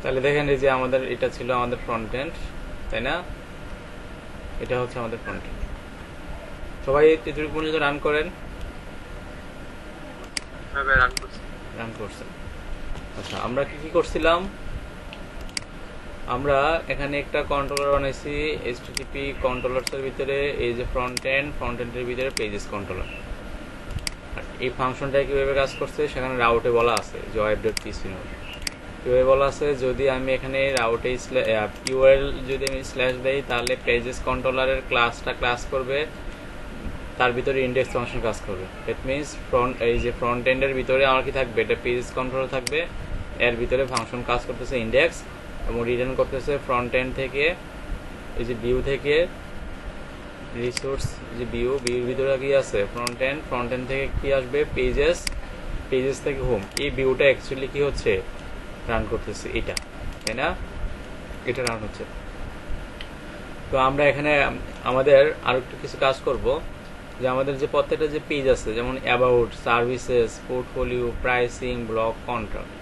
তাহলে দেখেন এই যে আমাদের এটা ছিল আমাদের ফ্রন্ট এন্ড, তাই না? এটা হচ্ছে আমাদের ফ্রন্ট এন্ড। সবাই এটুকু পর্যন্ত রান করেন। রান করছেন। আচ্ছা, আমরা কি কি করছিলাম? আমরা এখানে একটা কন্ট্রোলার বানাইছি এইচটিটিপি কন্ট্রোলারসের ভিতরে, এই যে ফ্রন্ট এন্ডের ভিতরে পেজেস কন্ট্রোলার। আর এই ফাংশনটা কিভাবে কাজ করছে সেখানে রাউটে বলা আছে যে web.pc নোড কিভাবে বলা আছে। যদি আমি এখানে রাউটে ইউআরএল যদি আমি স্ল্যাশ দেই তাহলে পেজেস কন্ট্রোলারের ক্লাস করবে, তার ভিতরে ইন্ডেক্স ফাংশন কাজ করবে। দ্যাট মিনস এই যে ফ্রন্ট এন্ডের ভিতরে আমার কি থাকবে, এটা পেজেস কন্ট্রোলার থাকবে, এর ভিতরে ফাংশন কাজ করতেছে ইন্ডেক্স এবং রিটার্ন করতেছে ফ্রন্ট এন্ড থেকে, এই যে ভিউ থেকে রিসোর্স, যে ভিউর ভিতরে কি আছে ফ্রন্ট এন্ড থেকে কি আসবে পেজেস থেকে হোম। এই ভিউটা অ্যাকচুয়ালি কি হচ্ছে রান করতেছে এটা, তাই না? এটা রান হচ্ছে। তো আমরা এখানে আমাদের আরো একটু কিছু কাজ করব, যে আমাদের যে প্রত্যেকটা যে পেজ আছে, যেমন about, services, portfolio, pricing, blog, contract.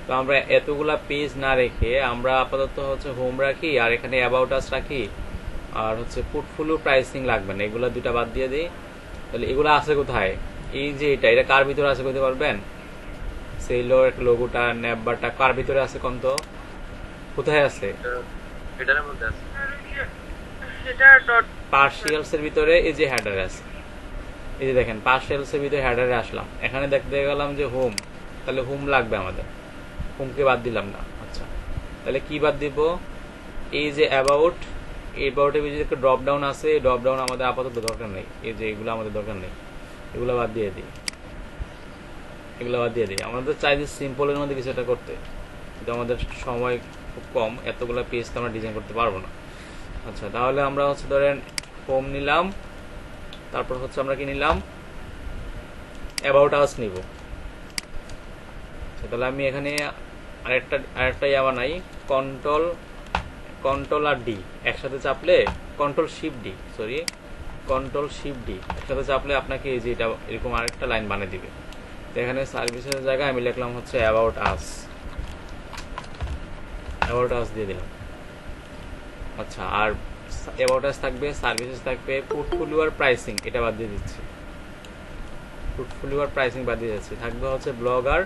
তো আমরা এতগুলা পেজ না রেখে আমরা আপাতত হচ্ছে হোম রাখি, আর এখানে অ্যাবাউট আস রাখি, আর হচ্ছে পোর্টফোলিও, প্রাইসিং লাগবে না, এগুলা দুটা বাদ দিয়ে দিই। তাহলে এগুলো আছে কোথায়? এই যে এটা কার ভিতরে আছে বলতে পারবেন? সেই লোগোটা, নেমবারটা কার ভিতরে আছে কোন তো? কোথায় আছে? এটার মধ্যে আছে, পার্সিয়ালস এর ভিতরে এই যে হেডারে আছে। এই যে দেখেন পার্সিয়ালস এর ভিতরে হেডারে আসলাম, এখানে দেখতে গেলাম যে হোম, তাহলে হোম লাগবে আমাদের, হোমকে বাদ দিলাম না। আচ্ছা, তাহলে কি বাদ দিব? এই যে অ্যাবাউটের ভিতরে একটা ড্রপ ডাউন আছে, এই ড্রপ ডাউন আমাদের আপাতত দরকার নেই, এই যে এগুলো আমাদের দরকার নেই, এগুলো বাদ দিয়ে দিই, আমাদের চাই যে সিম্পলের মধ্যে কিছু একটা করতে, কিন্তু আমাদের সময় খুব কম, এতগুলো পেজ তো আমরা ডিজাইন করতে পারবো না। আচ্ছা, তাহলে আমরা হচ্ছে ধরেন হোম নিলাম, তারপর হচ্ছে আমরা কি নিলাম, অ্যাবাউট আস নিব। তাহলে আমি এখানে আরেকটা ইয়া বানাই, কন্ট্রোল আর ডি একসাথে চাপলে, কন্ট্রোল শিফট ডি একসাথে চাপলে আপনাকে এই যে এটা এরকম আরেকটা লাইন বানিয়ে দিবে। তো এখানে সার্ভিসের জায়গায় আমি লিখলাম হচ্ছে অ্যাবাউট আস দিয়ে দিলাম। আচ্ছা, আর অ্যাবাউট আস থাকবে, সার্ভিসেস থাকবে, পোর্টফোলিও আর প্রাইসিং এটা বাদ দিয়ে দিচ্ছি, থাকবে হচ্ছে ব্লগ আর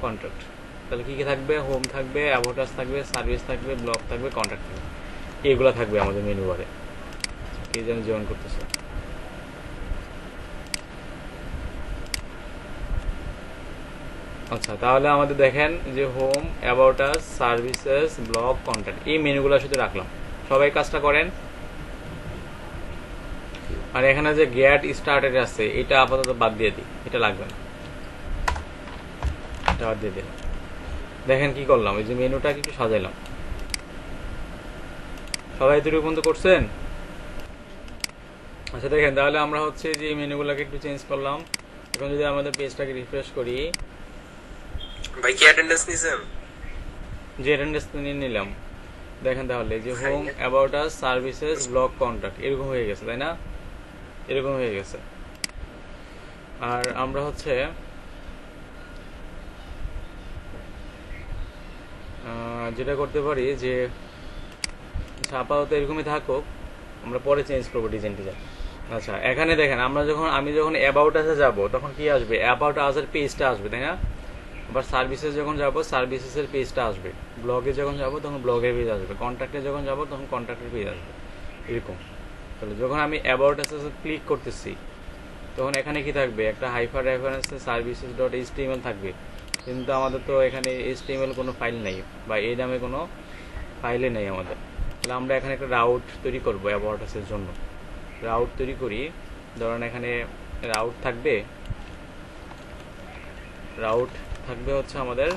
কন্ট্রাক্ট। তাহলে কি কি থাকবে? হোম থাকবে, অ্যাবাউট আস থাকবে, সার্ভিস থাকবে, ব্লগ থাকবে, কন্ট্রাক্ট থাকবে, এগুলো থাকবে আমাদের মেনু বারে। কে যেন জয়েন করতেছে? আচ্ছা, তাহলে আমাদের দেখেন যে home, about us, services, blog, contract, এই মেনুগুলো শুধু রাখলাম। সবাই কাজটা করেন। আর এখানে যে গেট স্টার্টেড আছে এটা আপাতত বাদ দিয়ে দিই, এটা লাগবে না, এটা বাদ দিয়ে দিলাম। দেখেন কি করলাম, এই যে মেনুটা একটু সাজাইলাম। সবাই এতটুকু পর্যন্ত করছেন? আচ্ছা, দেখেন তাহলে আমরা হচ্ছে যে এই মেনুগুলোকে একটু চেঞ্জ করলাম। এখন যদি আমাদের পেজটাকে রিফ্রেশ করি, ভাই কি অ্যাটেন্ডেন্স নিছেন? যে অ্যাটেন্ডেন্স নিয়ে নিলাম, দেখেন তাহলে যে home, about us, services, blog, contract এরকম হয়ে গেছে, তাই না? এরকম হয়ে গেছে। আর আমরা হচ্ছে যেটা করতে পারি যে আপাতত এরকমই থাকুক, আমরা পরে চেঞ্জ করবো ডিজাইন। আচ্ছা, এখানে দেখেন আমি যখন অ্যাবাউট আসে যাব তখন কি আসবে? অ্যাবাউট আসের পেজটা আসবে, তাই না? আবার সার্ভিসেস যখন যাব সার্ভিসেসের পেজটা আসবে, ব্লগে যখন যাব তখন ব্লগের পেজ আসবে, কন্ট্রাক্টে যখন যাব তখন কন্ট্রাক্টের পেজ আসবে, এরকম। তাহলে যখন আমি অ্যাবাউট আসে ক্লিক করতেছি তখন এখানে কি থাকবে? একটা হাইপার রেফারেন্সে services.html থাকবে, কিন্তু আমাদের তো এখানে HTML কোনো ফাইল নেই, বা এই নামে কোনো ফাইলে নেই আমাদের। তাহলে আমরা এখানে একটা রাউট তৈরি করবো অ্যাবাউট আসের জন্য। রাউট তৈরি করি, ধরেন এখানে রাউট থাকবে হচ্ছে আমাদের,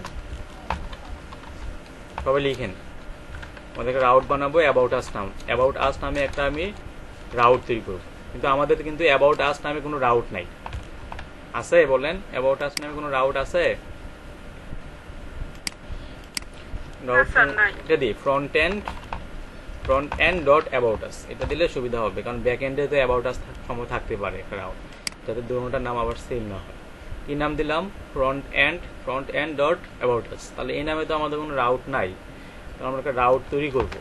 সবাই লিখেন, আমাদের রাউট বানাবো অ্যাবাউট আস নামে একটা আমি রাউট তৈরি করব। কিন্তু আমাদের কিন্তু অ্যাবাউট আস নামে কোনো রাউট নাই, আছে? বলেন, অ্যাবাউট আস নামে কোনো রাউট আছে? এটা দিই front end dot about us, এটা দিলে সুবিধা হবে, কারণ ব্যাক এন্ডে তো অ্যাবাউট আস সময় থাকতে পারে একটা রাউট, যাতে দুটোটার নাম আবার সেম না হয়। কি নাম দিলাম? Front end dot about us. তাহলে এই নামে তো আমাদের কোনো রাউট নাই, আমরা একটা রাউট তৈরি করব।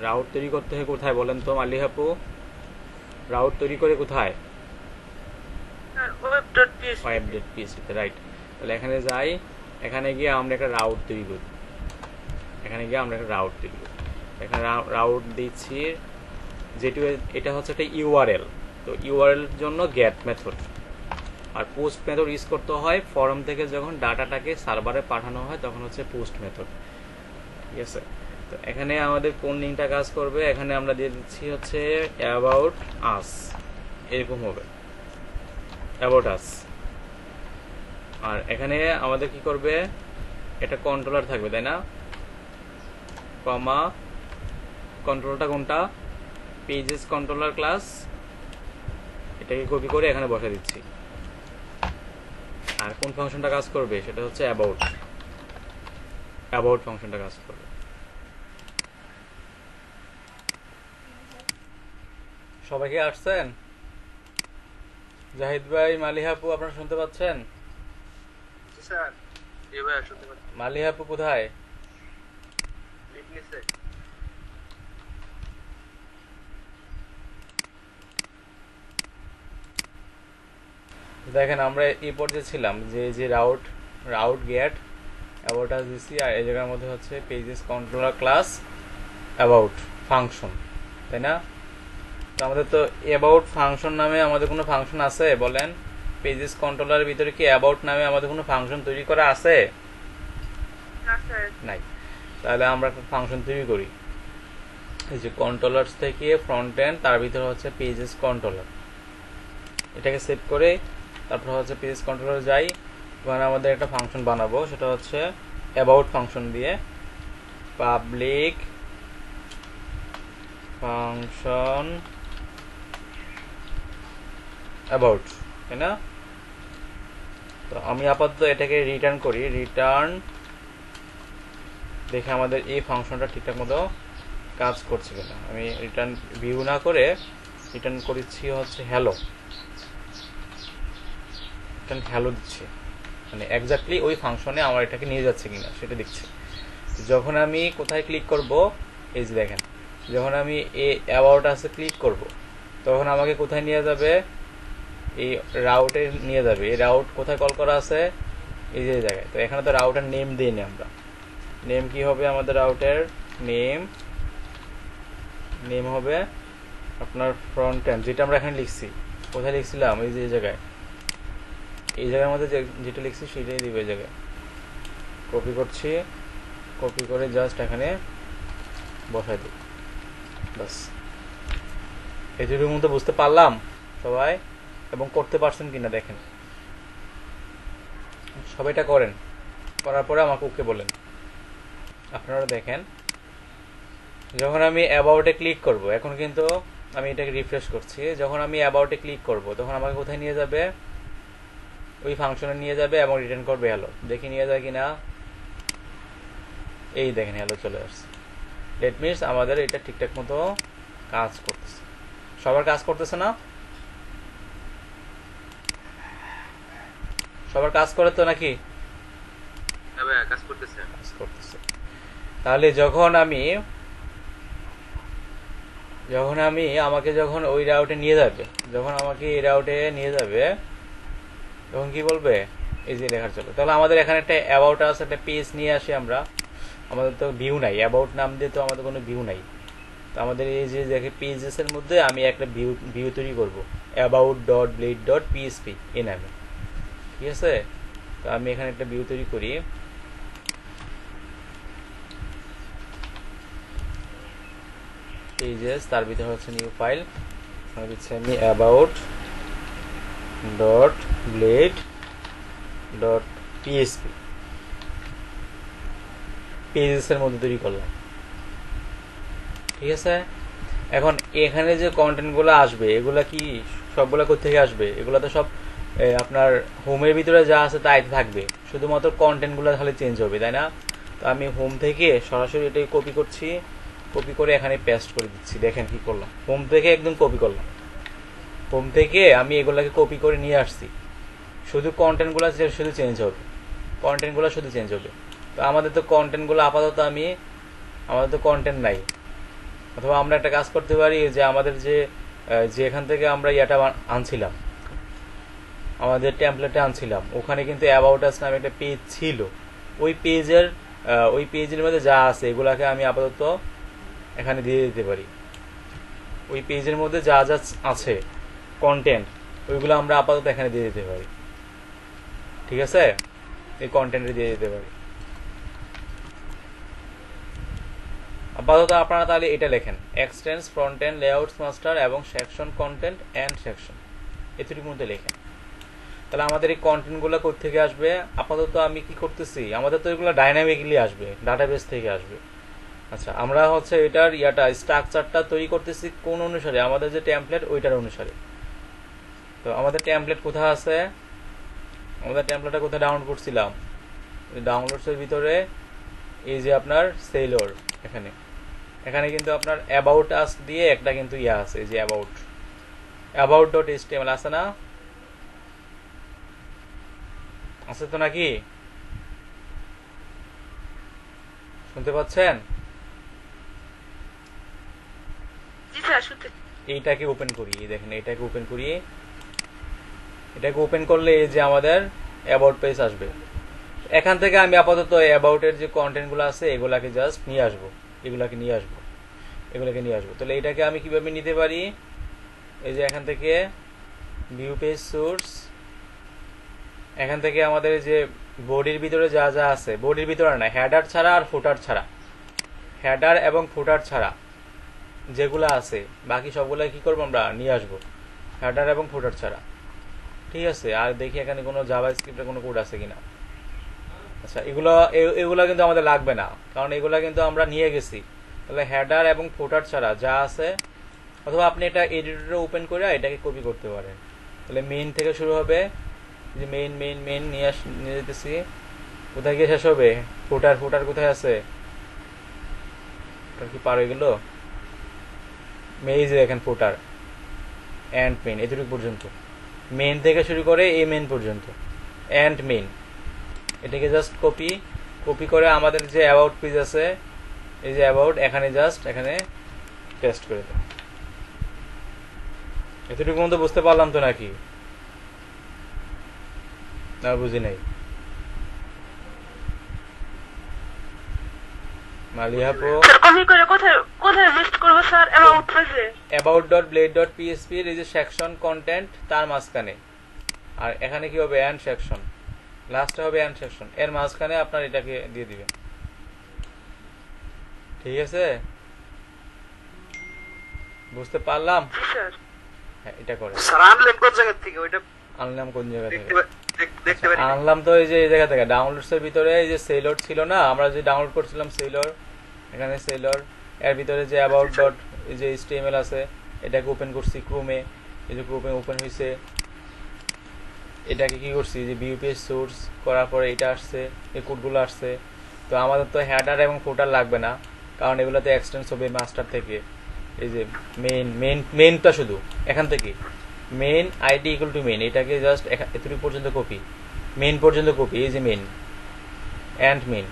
রাউট তৈরি করতে হয় কোথায় বলেন তো মালিক আপু? রাউট তৈরি করে কোথায়? web.php তে, রাইট। তাহলে এখানে যাই, এখানে গিয়ে আমরা একটা রাউট তৈরি করি। এখানে রাউট দিচ্ছি যেটি, এটা হচ্ছে একটা ইউআরএল। তো ইউআরএল এর জন্য গেট মেথড আর পোস্ট মেথড ইউজ করতে হয়। ফর্ম থেকে যখন ডাটাটাকে সার্ভারে পাঠানো হয় তখন হচ্ছে পোস্ট মেথড, ঠিক আছে? তো এখানে আমাদের কোন লিঙ্কটা কাজ করবে, এখানে আমরা দিয়ে দিচ্ছি হচ্ছে অ্যাবাউট আস, এরকম হবে অ্যাবাউট আস। আর এখানে আমাদের কি করবে, এটা কন্ট্রোলার থাকবে, তাই না? কমা কন্ট্রোলটা কোনটা, পেজেস কন্ট্রোলার ক্লাস, এটাকে কপি করে এখানে বসে দিচ্ছি। আর কোন ফাংশনটা কাজ করবে সেটা হচ্ছে অ্যাবাউট ফাংশনটা কাজ করবে। সবাইকে আসছেন? জাহিদ ভাই, মালিহা আপু, আপনারা শুনতে পাচ্ছেন? স্যার জি ভাই শুনতে পাচ্ছি। মালিহা আপু কোথায়? লিখনিছে দেখেন আমরা এই পর্যায়ে ছিলাম যে রাউট গেট অ্যাবাউট আস দিছি, আর এই জায়গার মধ্যে হচ্ছে pages controller class about function, তাই না? তো আমাদের তো অ্যাবাউট ফাংশন নামে আমাদের কোনো ফাংশন আছে বলেন? পেজেস কন্ট্রোলারের ভিতরে কি অ্যাবাউট নামে আমাদের কোনো ফাংশন তৈরি করা আছে? নাই। তাহলে আমরা একটা ফাংশন তৈরি করি, এই যে কন্ট্রোলার্স থেকে ফ্রন্ট এন্ড, তার ভিতরে হচ্ছে পেজেস কন্ট্রোলার। এটাকে সেভ করে তারপর হচ্ছে পেজেস কন্ট্রোলার যাই, ওখানে আমাদের একটা ফাংশন বানাবো, সেটা হচ্ছে অ্যাবাউট ফাংশন দিয়ে পাবলিক ফাংশন অ্যাবাউট, তাই না? তো আমি আপাতত এটাকে রিটার্ন করি, রিটার্ন দেখে আমাদের এই ফাংশনটা ঠিকঠাক মতো কাজ করছে কিনা। আমি রিটার্ন ভিউ না করে রিটার্ন করেছি হচ্ছে হ্যালো, রিটার্ন হ্যালো দিচ্ছি, মানে এক্স্যাক্টলি ওই ফাংশনে আমার এটাকে নিয়ে যাচ্ছে কিনা সেটা দেখছি। যখন আমি কোথায় ক্লিক করব, এই যে দেখেন, যখন আমি এই অ্যাবাউট আসে ক্লিক করব তখন আমাকে কোথায় নিয়ে যাবে, এই রাউটে নিয়ে যাবে। এই রাউট কোথায় কল করা আছে, এই যে জায়গায়। তো এখানে তো রাউটের নেম দিইনি আমরা। নেম কি হবে আমাদের রাউটের নেম হবে আপনার ফ্রন্ট এন্ড, যেটা আমরা এখানে লিখছি। কোথায় লিখছিলাম, এই যে জায়গায়, এই জায়গার মধ্যে যেটা লিখছি সেটাই দিবে। এই জায়গায় কপি করছি, কপি করে জাস্ট এখানে বসাই দিই, বাস। এটুকুর মধ্যে বুঝতে পারলাম সবাই, এবং করতে পারছেন কিনা দেখেন। সবাই এটা করেন, করার পরে আমাকে ওকে বলেন। আপনারা দেখেন, যখন আমি অ্যাবাউটে ক্লিক করব, এখন কিন্তু আমি এটাকে রিফ্রেশ করছি, যখন আমি অ্যাবাউটে ক্লিক করব তখন আমাকে কোথায় নিয়ে যাবে, ওই ফাংশনে নিয়ে যাবে এবং রিটার্ন করবে হ্যালো। দেখি নিয়ে যায় কিনা, এই দেখেন হ্যালো চলে আসছে। দ্যাট মিনস আমাদের এটা ঠিকঠাক মতো কাজ করতেছে। সবার কাজ করতেছে না? সবার কাজ করে তো নাকি? কাজ করতেছে। তাহলে যখন আমাকে যখন ওই রাউটে নিয়ে যাবে, যখন আমাকে এই রাউটে নিয়ে যাবে তখন কি বলবে, এই যে লেখার চলে। তাহলে আমাদের এখানে একটা অ্যাবাউট আছে, একটা পেজ নিয়ে আসি আমরা। আমাদের তো ভিউ নাই, অ্যাবাউট নাম দিয়ে তো আমাদের কোনো ভিউ নাই। তো আমাদের এই যে দেখে পেজেস এর মধ্যে আমি একটা ভিউ তৈরি করব, about.blade.php এই নামে, ঠিক আছে? তো আমি এখানে একটা ভিউ তৈরি করি, পেজেস, তার ভিতরে হচ্ছে নিউ ফাইল, দিচ্ছি আমি about.blade.php, পেজেস এর মধ্যে তৈরি করলাম, ঠিক আছে? এখন এখানে যে কন্টেন্ট গুলো আসবে, এগুলা কি সবগুলা কোথা থেকে আসবে? এগুলা তো সব আপনার হোমের ভিতরে যা আছে তাই থাকবে, শুধুমাত্র কন্টেন্ট গুলো তাহলে চেঞ্জ হবে, তাই না? তো আমি হোম থেকে সরাসরি এটাকে কপি করছি, কপি করে এখানে পেস্ট করে দিচ্ছি। দেখেন কি করলাম, হোম থেকে একদম কপি করলাম। হোম থেকে আমি এগুলাকে কপি করে নিয়ে আসছি, শুধু কন্টেন্ট গুলো শুধু চেঞ্জ হবে, তো আমাদের তো কন্টেন্ট গুলো আপাতত আমি আমাদের তো কন্টেন্ট নাই। অথবা আমরা একটা কাজ করতে পারি যে আমাদের যে এখান থেকে আমরা ইয়াটা আনছিলাম, আমাদের টেমপ্লেটে আনছিলাম, ওখানে কিন্তু অ্যাবাউট আস নামে একটা পেজ ছিল। ওই পেজের মধ্যে যা আছে এগুলাকে আমি আপাতত এখানে দিয়ে দিতে পারি। ওই পেজের মধ্যে যা যা আছে কন্টেন্ট, ওইগুলো আমরা আপাতত এখানে দিয়ে দিতে পারি। ঠিক আছে, এই কন্টেন্টে দিয়ে দিতে পারি আপাতত। আপনারা তাহলে এটা লেখেন, এক্সটেন্স ফ্রন্ট এন্ড লেআউটস মাস্টার এবং সেকশন কন্টেন্ট এন্ড সেকশন, এটুকুর মধ্যে লেখেন। তাহলে আমাদের এই কন্টেন্টগুলো কোথা থেকে আসবে? আপাতত আমি কি করতেছি, আমাদের তো এগুলো ডাইনামিকলি আসবে, ডাটাবেস থেকে আসবে। আচ্ছা, আমরা হচ্ছে এটার স্ট্রাকচারটা তৈরি করতেছি কোন অনুসারে? আমাদের যে টেমপ্লেট ওইটার অনুসারে। তো আমাদের টেমপ্লেট কোথায় আছে? আমাদের টেমপ্লেটটা কোথায় ডাউনলোড করছিলাম? ডাউনলোডসের ভিতরে এই যে আপনার সেলর, এখানে কিন্তু আপনার অ্যাবাউট আস দিয়ে একটা কিন্তু আছে, যে about.html আছে না? আছে তো নাকি? শুনতে পাচ্ছেন? এইটাকে ওপেন করি, দেখেন এটাকে ওপেন করি। এটাকে ওপেন করলে এই যে আমাদের অ্যাবাউট পেজ আসবে। এখান থেকে আমি আপাতত অ্যাবাউট এর যে কন্টেন্ট গুলো আছে এগুলাকে জাস্ট নিয়ে আসবো, এগুলাকে নিয়ে আসবো। তাহলে এটাকে আমি কিভাবে নিতে পারি? এই যে এখান থেকে ভিউ পেজ সোর্স, এখান থেকে আমাদের যে বডির ভিতরে যা যা আছে, বডির ভিতরে না, হেডার ছাড়া আর ফুটার ছাড়া, হেডার এবং ফুটার ছাড়া যেগুলো আছে বাকি সবগুলো কি করবো আমরা? নিয়ে আসবো, হেডার এবং ফুটার ছাড়া। ঠিক আছে, আর দেখি এখানে কোনো জাভাস্ক্রিপ্টের কোনো কোড আছে কিনা। আচ্ছা, এগুলো কিন্তু আমাদের লাগবে না, কারণ এগুলা কিন্তু আমরা নিয়ে গেছি। তাহলে হেডার এবং ফুটার ছাড়া যা আছে, অথবা আপনি এটা এডিটরে ওপেন করে এটাকে কপি করতে পারেন। তাহলে মেইন থেকে শুরু হবে, যে মেইন নিয়ে যেতেছি। কোথায় গিয়ে শেষ হবে? ফুটার কোথায় আছে? কি পার হয়ে গেল? মেইজ দেখেন, ফুটার এন্ড মেইন, এতটুকু পর্যন্ত। মেইন থেকে শুরু করে এই মেইন পর্যন্ত, এন্ড মেইন। এটাকে জাস্ট কপি করে আমাদের যে অ্যাবাউট পেজ আছে, এই যে অ্যাবাউট, এখানে পেস্ট করে দেব। এতটুকু মতো বুঝতে পারলাম তো নাকি? না, বুঝি নাই। মালিয়া প্রো about.blade.php এর এই যে সেকশন কন্টেন্ট তার মাঝখানে, আর এখানে কি হবে? এন্ড সেকশন, লাস্টে হবে এন্ড সেকশন, এর মাঝখানে আপনার এটাকে দিয়ে দিবেন। ঠিক আছে, বুঝতে পারলাম? হ্যাঁ, এটা করে আনলাম কোন জায়গা থেকে? আনলাম তো এই যে এই জায়গা থেকে, ডাউনলোডস এর ভিতরে এই যে সেলর ছিল না, আমরা যে ডাউনলোড করছিলাম সেলর, এখানে সেলর, এর ভিতরে যে অ্যাবাউট ডট এই যে HTML আছে, এটাকে ওপেন করছি ক্রোমে। এই যে ক্রোমে ওপেন হয়েছে, এটাকে কি করছি, যে ভিউ পেজ সোর্স করার পরে এটা আসছে, এই কোডগুলো আসছে। তো আমাদের তো হেডার এবং ফুটার লাগবে না, কারণ এগুলোতে এক্সটেন্স হবে মাস্টার থেকে। এই যে মেইনটা শুধু এখান থেকে main ID equal to main, এটাকে জাস্ট এতটুকু পর্যন্ত কপি, মেইন পর্যন্ত কপি, এই যে মেইন এন্ড মেইন,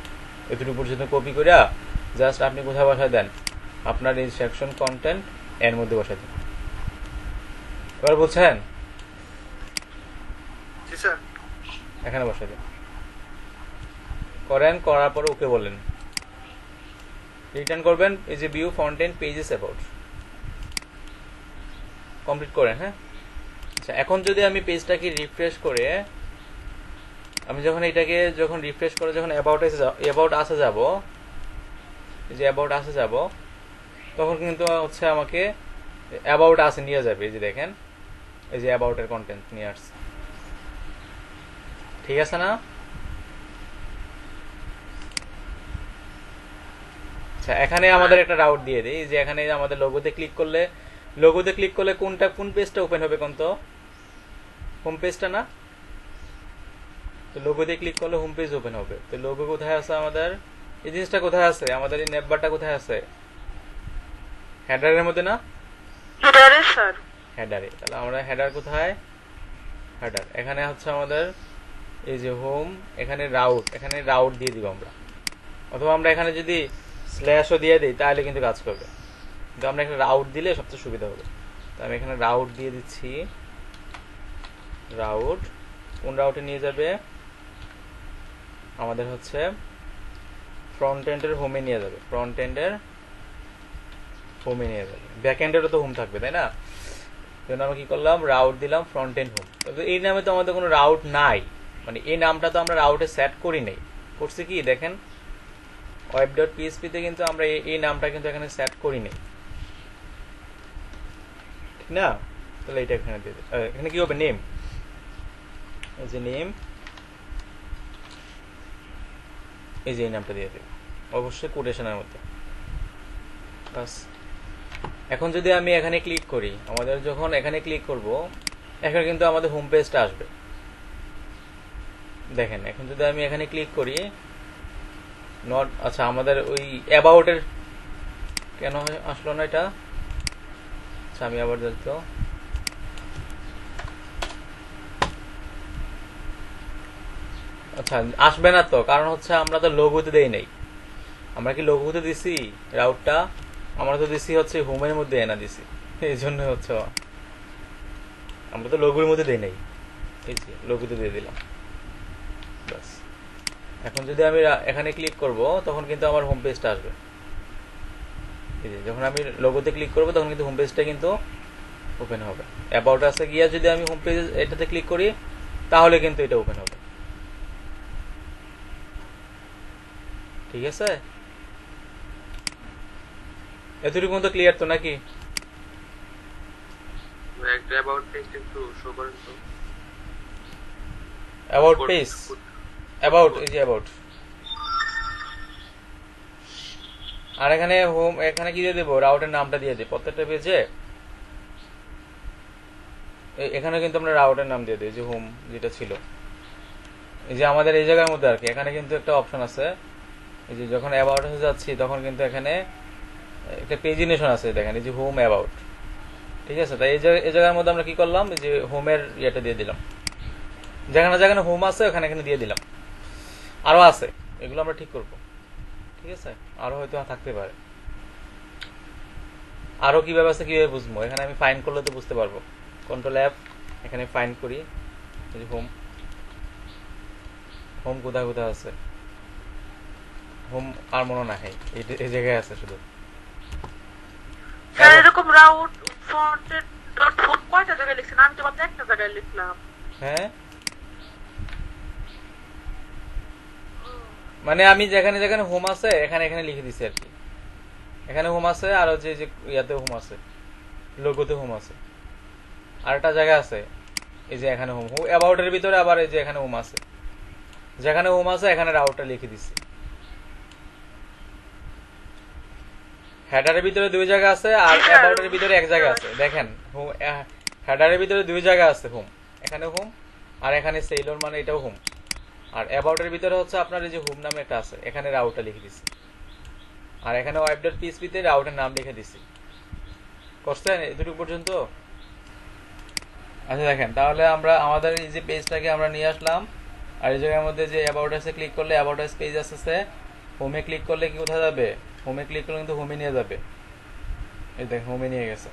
এতটুকু পর্যন্ত কপি করে জাস্ট আপনি কোথায় বসায় দেন? আপনার এই সেকশন কন্টেন্ট এর মধ্যে বসায় দেন। এবার বলছেন? এখানে বসায় দেন, করার পরে ওকে বলেন, রিটার্ন করবেন। এই যে ভিউ ফন্টেন্ট পেজেস অ্যাবাউট, কমপ্লিট করেন। হ্যাঁ, আচ্ছা, এখন যদি আমি পেজটাকে রিফ্রেশ করে, আমি যখন এটাকে রিফ্রেশ করে যখন অ্যাবাউট আসে যাব, যে অ্যাবাউট আসে যাব, তখন কিন্তু হচ্ছে আমাকে অ্যাবাউট আসে নিয়ে যাবে। এই যে দেখেন, এই যে অ্যাবাউটের কন্টেন্ট নিয়ে আসছে। ঠিক আছে না? আচ্ছা, এখানে আমাদের একটা রাউট দিয়ে দিই, যে এখানে আমাদের লোগোতে ক্লিক করলে কোন পেজটা ওপেন হবে? কোন তো হোম পেজটা না? তো লোগোতে ক্লিক করলে হোম পেজ ওপেন হবে। তো লোগো কোথায় আছে আমাদের? এই জিনিসটা কোথায় আছে? আমাদের এই নেটবারটা কোথায় আছে? হেডারের মধ্যে না? হেডারে। তাহলে আমরা হেডার কোথায়? হেডার এখানে হচ্ছে আমাদের এই যে হোম, এখানে রাউট দিয়ে দিব আমরা। অথবা আমরা এখানে যদি স্ল্যাশও দিয়ে দিই তাহলে কিন্তু কাজ করবে, কিন্তু আমরা এখানে রাউট দিলে সবচেয়ে সুবিধা হবে। তো আমি এখানে রাউট দিয়ে দিচ্ছি। রাউট কোন রাউটে নিয়ে যাবে? আমাদের হচ্ছে ফ্রন্ট এন্ডের হোমে নিয়ে যাবে, ফ্রন্ট এন্ডের হোমে নিয়ে যাবে। ব্যাক এন্ডেরও তো হোম থাকবে, তাই না? জন্য আমি কি করলাম, রাউট দিলাম ফ্রন্ট এন্ড হোম। তবে এই নামে তো আমাদের কোনো রাউট নাই, মানে এই নামটা তো আমরা রাউটে সেট করি নাই। করছি কি দেখেন, web.php তে কিন্তু আমরা এই নামটা কিন্তু এখানে সেট করি নাই, ঠিক না? তাহলে এটা এখানে দিয়ে এখানে কি হবে, নেম, এই যে নেম, এই যে এই নামটা দিয়ে দেব, অবশ্যই কোটেশনের মধ্যে। বাস। এখন যদি আমি এখানে ক্লিক করি, আমাদের যখন এখানে ক্লিক করব এখন কিন্তু আমাদের হোম পেজটা আসবে। দেখেন এখন যদি আমি এখানে ক্লিক করি, নট, আচ্ছা আমাদের ওই অ্যাবাউটের কেন আসলো না এটা? আচ্ছা আমি আবার দেখতো, আচ্ছা আসবে না তো, কারণ হচ্ছে আমরা তো লোগোতে দেই নাই। আমরা কি লোগোতে দিছি রাউটটা? আমরা তো দিছি হচ্ছে হোমের মধ্যে এনা দিছি, এই জন্য হচ্ছে আমরা তো লোগোর মধ্যে দেই নাই, এই যে লোগোতে দিয়ে দিলাম। বাস। এখন যদি আমি এখানে ক্লিক করব তখন কিন্তু আমার হোম পেজটা আসবে। এই যে যখন আমি লোগোতে ক্লিক করব তখন কিন্তু হোম পেজটা কিন্তু ওপেন হবে। অ্যাবাউট আসে গিয়া যদি আমি হোম পেজ এটাতে ক্লিক করি তাহলে কিন্তু এটা ওপেন হবে। ঠিক আছে, এতটুকু মতো ক্লিয়ার তো নাকি? একটা অ্যাবাউট পেজ একটু শো করেন তো। অ্যাবাউট পেজ, অ্যাবাউট, এই যে অ্যাবাউট। আর এখানে হোম, এখানে কি দিয়ে দেবো, রাউটের নামটা দিয়ে দিই প্রত্যেকটা পেজে। এখানে কিন্তু আমরা রাউটের নাম দিয়ে দিই, যে হোম যেটা ছিল, এই যে আমাদের এই জায়গার মধ্যে আর কি। এখানে কিন্তু একটা অপশন আছে, এই যে যখন অ্যাবাউট হয়ে যাচ্ছি তখন কিন্তু এখানে একটা পেজিনেশন আছে, দেখেন এই যে হোম অ্যাবাউট। ঠিক আছে, তাই এই জায়গার মধ্যে আমরা কি করলাম, এই যে হোমের ইয়েটা দিয়ে দিলাম, যেখানে যেখানে হোম আছে ওখানে এখানে দিয়ে দিলাম। আরো আছে, এগুলো আমরা ঠিক করব। ঠিক আছে, আরো হয়তো থাকতে পারে। আরো কিভাবে আছে কিভাবে বুঝবো, এখানে আমি ফাইন্ড করলে তো বুঝতে পারবো। কন্ট্রোল অ্যাপ, এখানে ফাইন্ড করি, এই যে হোম, হোম কোথায় কোথায় আছে, হোম আর মনে না হয় এই জায়গায় আছে শুধু। স্যার এরকম রাউট ফন্টেড ডট হোম কয়টা জায়গায় লিখছেন? আমি তো মাত্র একটা জায়গায় লিখলাম। হ্যাঁ, মানে আমি যেখানে যেখানে হোম আছে এখানে এখানে লিখে দিছি আর কি। এখানে হোম আছে, আর হচ্ছে যে ইয়াতে হোম আছে, লোগোতে হোম আছে। আর একটা জায়গা আছে এই যে এখানে হোম, অ্যাবাউটের ভিতরে আবার এই যে এখানে হোম আছে, যেখানে হোম আছে এখানে রাউটটা লিখে দিছি। হেডারের ভিতরে দুই জায়গা আছে আর অ্যাবাউটের ভিতরে এক জায়গা আছে। দেখেন হেডারের ভিতরে দুই জায়গা আছে, হোম, এখানে হোম আর এখানে সেইলর, মানে এটাও হোম। আর অ্যাবাউটের ভিতরে হচ্ছে আপনার এই যে হোম নামে একটা আছে, এখানে রাউটটা লিখে দিছি। আর এখানে web.php তে রাউটের নাম লিখে দিছি। করছেন এতটুকু পর্যন্ত? আচ্ছা দেখেন, তাহলে আমরা আমাদের এই যে পেজটাকে আমরা নিয়ে আসলাম, আর এই জায়গার মধ্যে যে অ্যাবাউট আছে ক্লিক করলে অ্যাবাউট আস পেজ আসছে, হোমে ক্লিক করলে কি কোথায় যাবে, হোমে ক্লিক করলে কিন্তু হোমে নিয়ে যাবে। এই দেখ হোমে নিয়ে গেছে,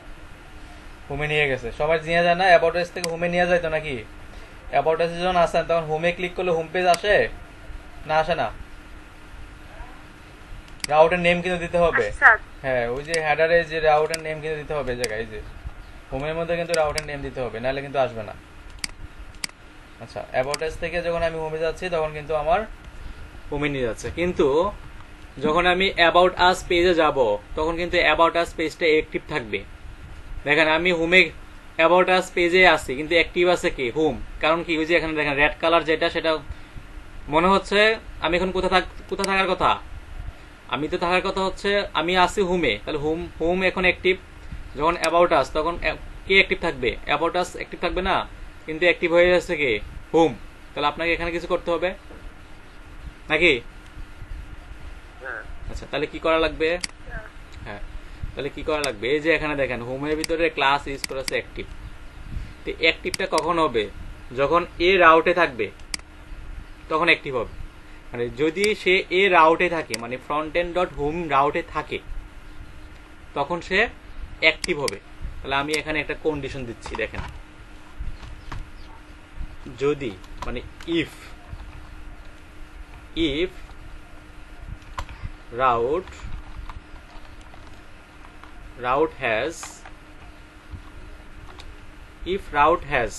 হোমে নিয়ে গেছে। সবাই নিয়ে যায় না, অ্যাবাউট আস থেকে হোমে নিয়ে যায় তো নাকি? অ্যাবাউট আস যখন আসেন তখন হোমে ক্লিক করলে হোম পেজ আসে না, আসে না? রাউটের নেম কিন্তু দিতে হবে। হ্যাঁ, ওই যে হেডারে যে রাউটের নেম কিন্তু দিতে হবে, এই জায়গায় এই যে হোমের মধ্যে কিন্তু রাউটের নেম দিতে হবে, নাহলে কিন্তু আসবে না। আচ্ছা, অ্যাবাউট আস থেকে যখন আমি হোমে যাচ্ছি তখন কিন্তু আমার হোমে নিয়ে যাচ্ছে, কিন্তু যখন আমি অ্যাবাউট আস পেজে যাব তখন কিন্তু অ্যাবাউট আস পেজটা অ্যাক্টিভ থাকবে। দেখেন আমি হোমে অ্যাবাউট আস পেজে আছি কিন্তু অ্যাক্টিভ আছে কি, হোম। কারণ কি, ওই যে এখানে দেখেন রেড কালার যেটা, সেটা মনে হচ্ছে আমি এখন কোথায় থাকার কথা, আমি তো থাকার কথা হচ্ছে আমি আছি হোমে, তাহলে হোম এখন অ্যাক্টিভ। যখন অ্যাবাউট আস তখন কে অ্যাক্টিভ থাকবে, অ্যাবাউট আস অ্যাক্টিভ থাকবে না, কিন্তু অ্যাক্টিভ হয়ে যাচ্ছে কে, হোম। তাহলে আপনাকে এখানে কিছু করতে হবে নাকি? আচ্ছা, তাহলে কি করা লাগবে? হ্যাঁ, তাহলে কি করা লাগবে, এই যে এখানে দেখেন হোমের ভিতরে ক্লাস ইউজ করেছে অ্যাক্টিভ। তো অ্যাক্টিভটা কখন হবে, যখন এ রাউটে থাকবে তখন অ্যাক্টিভ হবে। মানে যদি সে এ রাউটে থাকে, মানে ফ্রন্ট এন্ড ডট হোম রাউটে থাকে, তখন সে অ্যাক্টিভ হবে। তাহলে আমি এখানে একটা কন্ডিশন দিচ্ছি, দেখেন, যদি মানে ইফ route has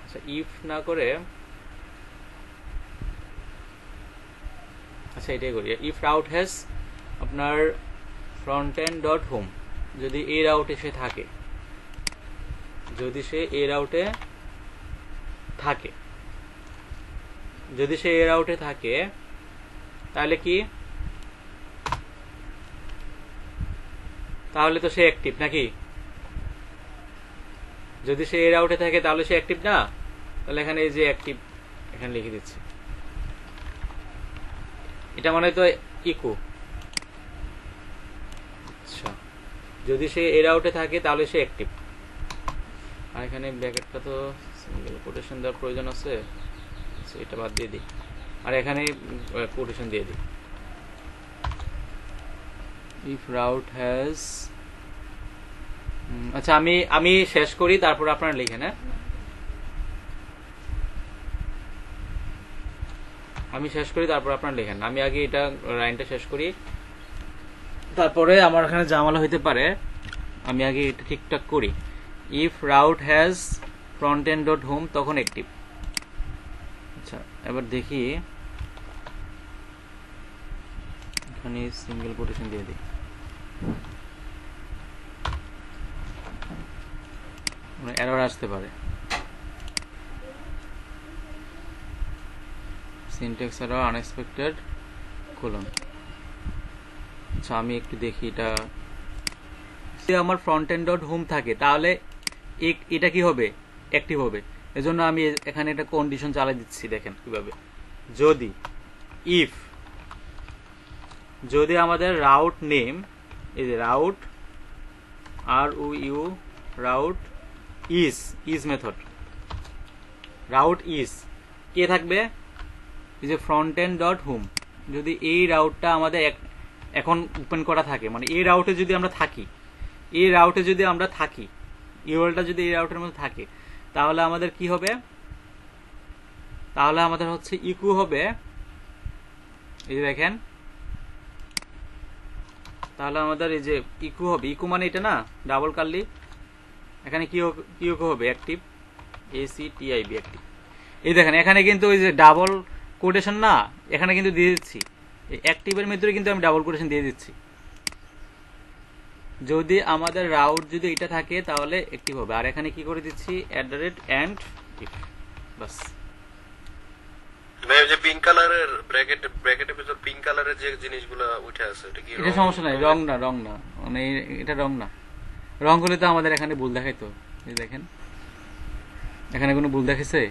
আচ্ছা ইফ না করে, আচ্ছা এটাই করি, ইফ রাউট হ্যাজ আপনার ফ্রন্ট এন্ড ডট হোম, যদি এই রাউটে সে থাকে, যদি সে এই রাউটে থাকে, যদি সে এই রাউটে থাকে, তাহলে কি, তাহলে তো সে অ্যাক্টিভ নাকি? যদি সে এই রাউটে থাকে তাহলে সে অ্যাক্টিভ না? তাহলে এখানে এই যে অ্যাক্টিভ এখানে লিখে দিচ্ছি, এটা মানে তো ইকো। আচ্ছা, যদি সে এই রাউটে থাকে তাহলে সে অ্যাক্টিভ। আর এখানে ব্র্যাকেটটা তো সিঙ্গেল কোটেশন দেওয়ার প্রয়োজন আছে, এটা বাদ দিয়ে দিই, আর এখানে কোটেশন দিয়ে দিই, ইফ রাউট হ্যাজ। আচ্ছা আমি শেষ করি, তারপর আপনারা লিখেন। হ্যাঁ, আমি শেষ করি, তারপর আপনারা লিখেন। আমি আগে এটা লাইনটা শেষ করি, তারপরে আমার এখানে ঝামেলা হইতে পারে, আমি আগে এটা ঠিকঠাক করি। If route has front end dot home, তখন অ্যাক্টিভ। আচ্ছা, এবার দেখি, এখানে সিঙ্গেল কোটেশন দিয়ে দিই, এরর আসতে পারে, সিনট্যাক্স এরর, আনএক্সপেক্টেড কোলন। আচ্ছা আমি একটু দেখি, এটা যদি আমার ফ্রন্ট এন্ড ডট হোম থাকে তাহলে এটা কি হবে, অ্যাক্টিভ হবে। এজন্য আমি এখানে একটা কন্ডিশন চালাই দিচ্ছি, দেখেন কিভাবে। যদি আমাদের রাউট নেম, এই যে route route is method, route is কে থাকবে, এই যে ফ্রন্ট এন্ড ডট হোম, যদি এই রাউটটা আমাদের এখন ওপেন করা থাকে, মানে এই রাউটে যদি আমরা থাকি, ইউআরএলটা যদি এই রাউটের মধ্যে থাকে, তাহলে আমাদের কি হবে, তাহলে আমাদের হচ্ছে ইকো হবে, এই যে দেখেন, তাহলে আমাদের এই যে ইকো হবে, ইকো মানে এটা না, ডাবল কার্লি, এখানে কি হবে, অ্যাক্টিভ, ACTIV অ্যাক্টিভ। এই দেখেন এখানে কিন্তু ওই যে ডাবল কোটেশন না, এখানে কিন্তু দিয়ে দিচ্ছি, এই অ্যাক্টিভের মধ্যে কিন্তু আমি ডাবল কোটেশন দিয়ে দিচ্ছি। যদি আমাদের রাউট যদি এটা থাকে তাহলে অ্যাক্টিভ হবে, আর এখানে কি করে দিচ্ছি, @and if, বাস। ভাই যে পিঙ্ক কালারের ব্র্যাকেটের ভিতর পিঙ্ক কালারের যে জিনিসগুলো উঠে আছে, এটা কি এটা সমস্যা নাই, রং না, মানে এটা রং হলে তো আমাদের এখানে ভুল দেখাইতো। এই দেখেন এখানে কোনো ভুল দেখেছে,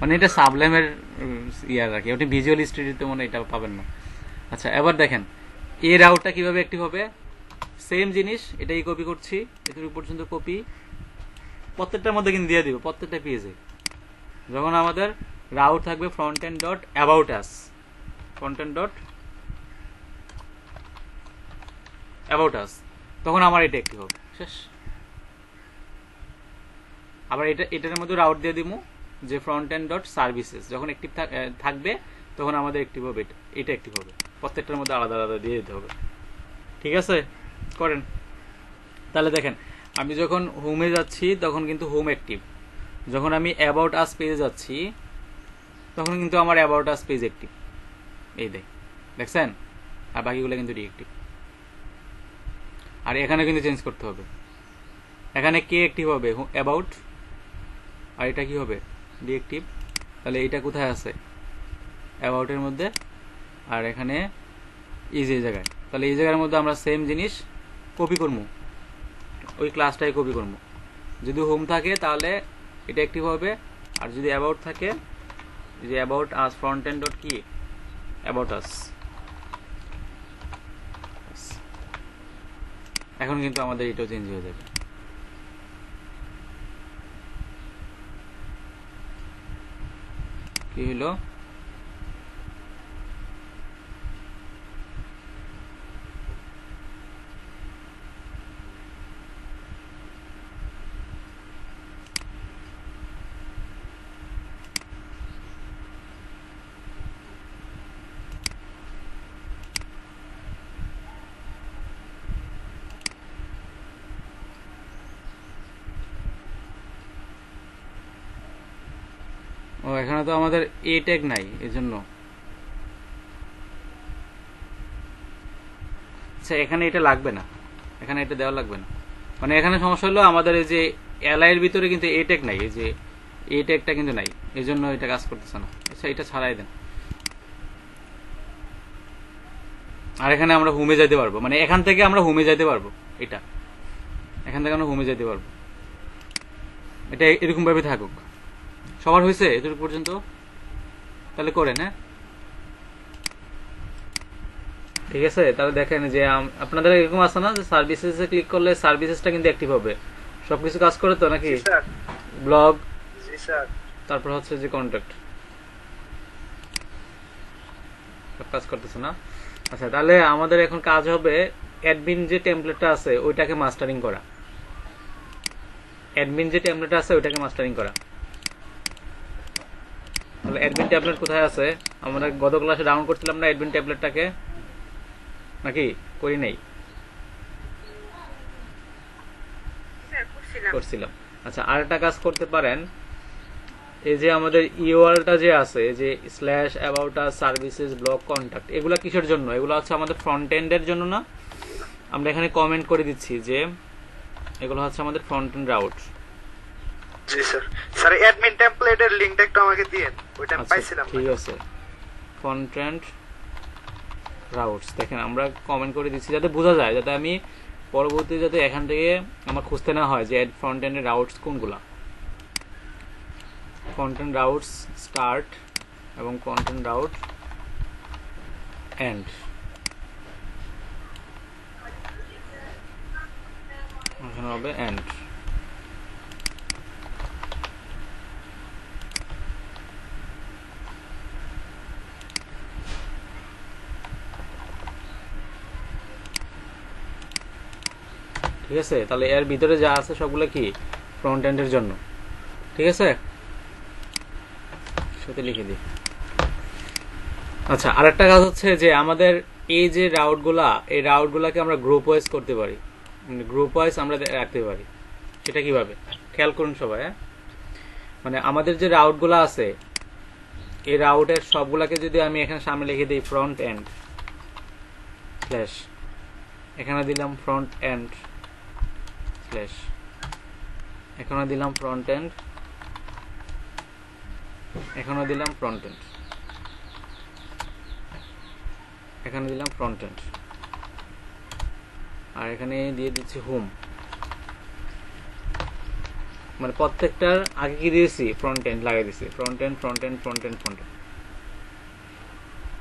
মানে এটা সাবলেমের ইয়ার রাখি, ওটা ভিজুয়াল স্টুডিওতে মনে এটা পাবেন না। আচ্ছা এবার দেখেন এই রাউটটা কিভাবে অ্যাক্টিভ হবে, সেম জিনিস, এটাই কপি করছি, এটুকু পর্যন্ত কপি, প্রত্যেকটার মধ্যে কিন্তু দিয়ে দিব, প্রত্যেকটা পেজে। যখন আমাদের রাউট থাকবে front end dot about us, তখন আমার এটা অ্যাক্টিভ হবে, শেষ। আবার এটার মধ্যে রাউট দিয়ে দিব যে ফ্রন্ট এন্ড ডট সার্ভিসেস, যখন অ্যাক্টিভ থাকবে তখন আমাদের অ্যাক্টিভ হবে, এটা অ্যাক্টিভ হবে, প্রত্যেকটার মধ্যে আলাদা আলাদা দিয়ে দিতে হবে। ঠিক আছে, করেন। তাহলে দেখেন আমি যখন হোমে যাচ্ছি তখন কিন্তু হোম অ্যাক্টিভ, যখন আমি অ্যাবাউট আস পেজে যাচ্ছি তখন কিন্তু আমার অ্যাবাউট আস পেজ অ্যাক্টিভ, এই দেখছেন, আর বাকিগুলো কিন্তু ডিঅ্যাক্টিভ। আর এখানে কিন্তু চেঞ্জ করতে হবে, এখানে কে অ্যাক্টিভ হবে, অ্যাবাউট, আর এটা কি হবে, ডিঅ্যাক্টিভ। তাহলে এটা কোথায় আছে, অ্যাবাউটের মধ্যে, আর এখানে ইজ এই জায়গায়। তাহলে এই জায়গার মধ্যে আমরা সেম জিনিস কপি করবো, ওই ক্লাসটাই কপি করবো। যদি হোম থাকে তাহলে এটা অ্যাক্টিভ হবে, আর যদি অ্যাবাউট থাকে, যে about us front end dot কি, অ্যাবাউট আস। এখন কিন্তু আমাদের এটাও চেঞ্জ হয়ে যাবে। কি হলো? ও এখানে তো আমাদের এ ট্যাগ নাই, এজন্য। আচ্ছা এখানে এটা লাগবে না, এখানে এটা দেওয়া লাগবে না। মানে এখানে সমস্যা হলো আমাদের এই যে এর ভিতরে কিন্তু এ ট্যাগ নাই, এই যে এ ট্যাগটা কিন্তু নাই, এই জন্য এটা কাজ করতেছে না। আচ্ছা এটা ছাড়াই দেন। আর এখানে আমরা হোমে যাইতে পারবো, মানে এখান থেকে আমরা হোমে যাইতে পারবো, এটা এখান থেকে আমরা হোমে যাইতে পারবো। এটা এরকম ভাবে থাকুক। সবার হয়েছে এতটুকু পর্যন্ত? তাহলে করেন। হ্যাঁ ঠিক আছে, তাহলে দেখেন যে আপনাদের এরকম আছে না যে সার্ভিসেসে ক্লিক করলে সার্ভিসেসটা কিন্তু অ্যাক্টিভ হবে, সবকিছু কাজ করে তো নাকি? ব্লগ, তারপর হচ্ছে যে কন্ট্যাক্ট, সব কাজ করতেছে না। আচ্ছা তাহলে আমাদের এখন কাজ হবে অ্যাডমিন যে টেমপ্লেটটা আছে ওইটাকে মাস্টারিং করা। অ্যাডমিন যে টেমপ্লেটটা আছে ওইটাকে মাস্টারিং করা। তাহলে অ্যাডমিন ট্যাবলেট কোথায় আছে? আমরা গত ক্লাসে ডাউনলোড করছিলাম না অ্যাডমিন ট্যাবলেটটাকে, নাকি করি নাই? করছিলাম। আচ্ছা আরেকটা কাজ করতে পারেন, এই যে আমাদের ইউআরএলটা যে আছে, এই যে slash about us services blog contact, এগুলা কিসের জন্য? এগুলো হচ্ছে আমাদের ফ্রন্ট এন্ডের জন্য না? আমরা এখানে কমেন্ট করে দিচ্ছি যে এগুলো হচ্ছে আমাদের ফ্রন্ট এন্ড রাউট। জি স্যার। স্যার অ্যাডমিন টেমপ্লেটের লিংকটা একটু আমাকে দিয়েন, ওইটা আমি পাইছিলাম। ঠিক আছে, ফ্রন্ট এন্ড রাউটস দেখেন আমরা কমেন্ট করে দিচ্ছি যাতে বোঝা যায়, যাতে আমি পরবর্তী যাতে এখান থেকে আমার খুঁজতে না হয় যে ফ্রন্ট এন্ডের রাউটস কোনগুলা। ফ্রন্ট এন্ড রাউটস স্টার্ট এবং ফ্রন্ট এন্ড রাউট এন্ড। এখানে হবে এন্ড। ঠিক আছে, তাহলে এর ভিতরে যা আছে সবগুলো কি ফ্রন্ট এন্ডের জন্য। ঠিক আছে, সাথে লিখে দিই। আচ্ছা আরেকটা কাজ হচ্ছে যে আমাদের এই যে রাউটগুলা, এই রাউটগুলাকে আমরা গ্রুপ ওয়াইজ করতে পারি, মানে গ্রুপ ওয়াইজ আমরা রাখতে পারি। সেটা কিভাবে খেয়াল করুন সবাই। মানে আমাদের যে রাউটগুলা আছে এই রাউটের সবগুলাকে যদি আমি এখানে সামনে লিখে দিই ফ্রন্ট এন্ড স্ল্যাশ, এখানে দিলাম ফ্রন্ট এন্ড স্ল্যাশ, এখানে দিলাম ফ্রন্ট এন্ড, এখানে দিলাম ফ্রন্ট এন্ড, এখানে দিলাম ফ্রন্ট এন্ড, আর এখানে দিয়ে দিচ্ছি হোম। মানে প্রত্যেকটার আগে কি দিয়েছি ফ্রন্ট এন্ড লাগাই দিয়েছি, front end front end front end front end.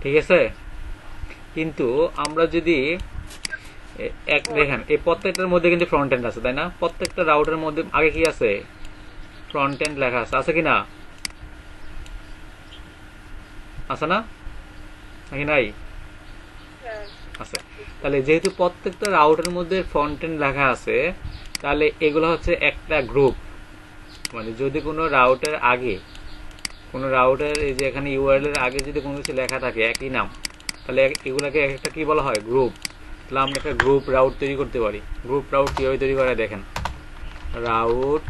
ঠিক আছে, কিন্তু আমরা যদি দেখেন এই প্রত্যেকটার মধ্যে কিন্তু ফ্রন্ট এন্ড আছে, তাই না? প্রত্যেকটা রাউটের মধ্যে আগে কি আছে ফ্রন্ট এন্ড লেখা আছে, আছে কি না? আছে না নাকি নাই? আছে। তাহলে যেহেতু প্রত্যেকটা রাউটের মধ্যে ফ্রন্ট এন্ড লেখা আছে, তাহলে এগুলো হচ্ছে একটা গ্রুপ। মানে যদি কোনো রাউটের আগে, কোনো রাউটের এই যে এখানে ইউআরএল এর আগে যদি কোনো কিছু লেখা থাকে একই নাম, তাহলে এগুলাকে একটা কি বলা হয় গ্রুপ। তাহলে আমরা একটা গ্রুপ রাউট তৈরি করতে পারি। গ্রুপ রাউট কিভাবে তৈরি করা দেখেন, route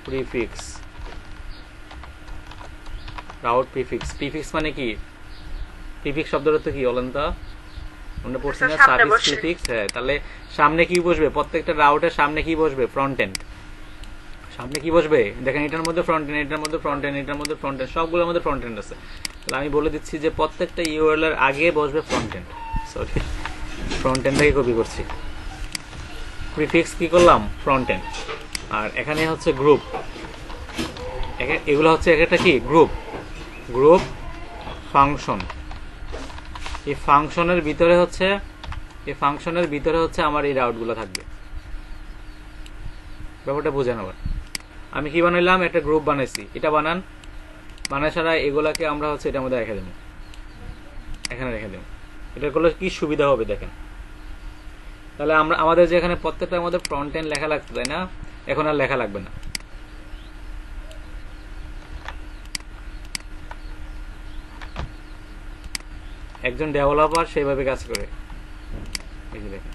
prefix, route prefix. Prefix মানে কি? প্রিফিক্স শব্দটা তো কি বলেন তো? আমরা পড়ছি না সার্ভিস প্রিফিক্স। হ্যাঁ, তাহলে সামনে কি বসবে? প্রত্যেকটা রাউটের সামনে কি বসবে? Front and. সামনে কি বসবে দেখেন, এটার মধ্যে ফ্রন্ট এন্ড, এটার মধ্যে ফ্রন্ট এন্ড, এটার মধ্যে ফ্রন্ট এন্ড, সবগুলোর মধ্যে ফ্রন্ট এন্ড আছে। তাহলে আমি বলে দিচ্ছি যে প্রত্যেকটা ইউআরএল এর আগে বসবে ফ্রন্ট এন্ড। সরি, ফ্রন্ট এন্ডটাকে কপি করছি। প্রিফিক্স কি করলাম? Front end. আর এখানে হচ্ছে গ্রুপ, এগুলো হচ্ছে একটা কি গ্রুপ, গ্রুপ ফাংশন। এই ফাংশনের ভিতরে হচ্ছে, এই ফাংশনের ভিতরে হচ্ছে আমার এই রাউটগুলো থাকবে। ব্যাপারটা বুঝে নেবার। আমি কি বানাইলাম? একটা গ্রুপ বানাইছি। এটা বানান বানায় ছাড়া এগুলাকে আমরা হচ্ছে এটার মধ্যে রেখে দেবো, এখানে রেখে দেবো। এটা করলে কি সুবিধা হবে দেখেন। তাহলে আমরা আমাদের যে এখানে প্রত্যেকটার মধ্যে ফ্রন্ট এন্ড লেখা লাগতো, তাই না? এখন আর লেখা লাগবে না। একজন ডেভেলপার সেইভাবে কাজ করে। এই যে দেখেন,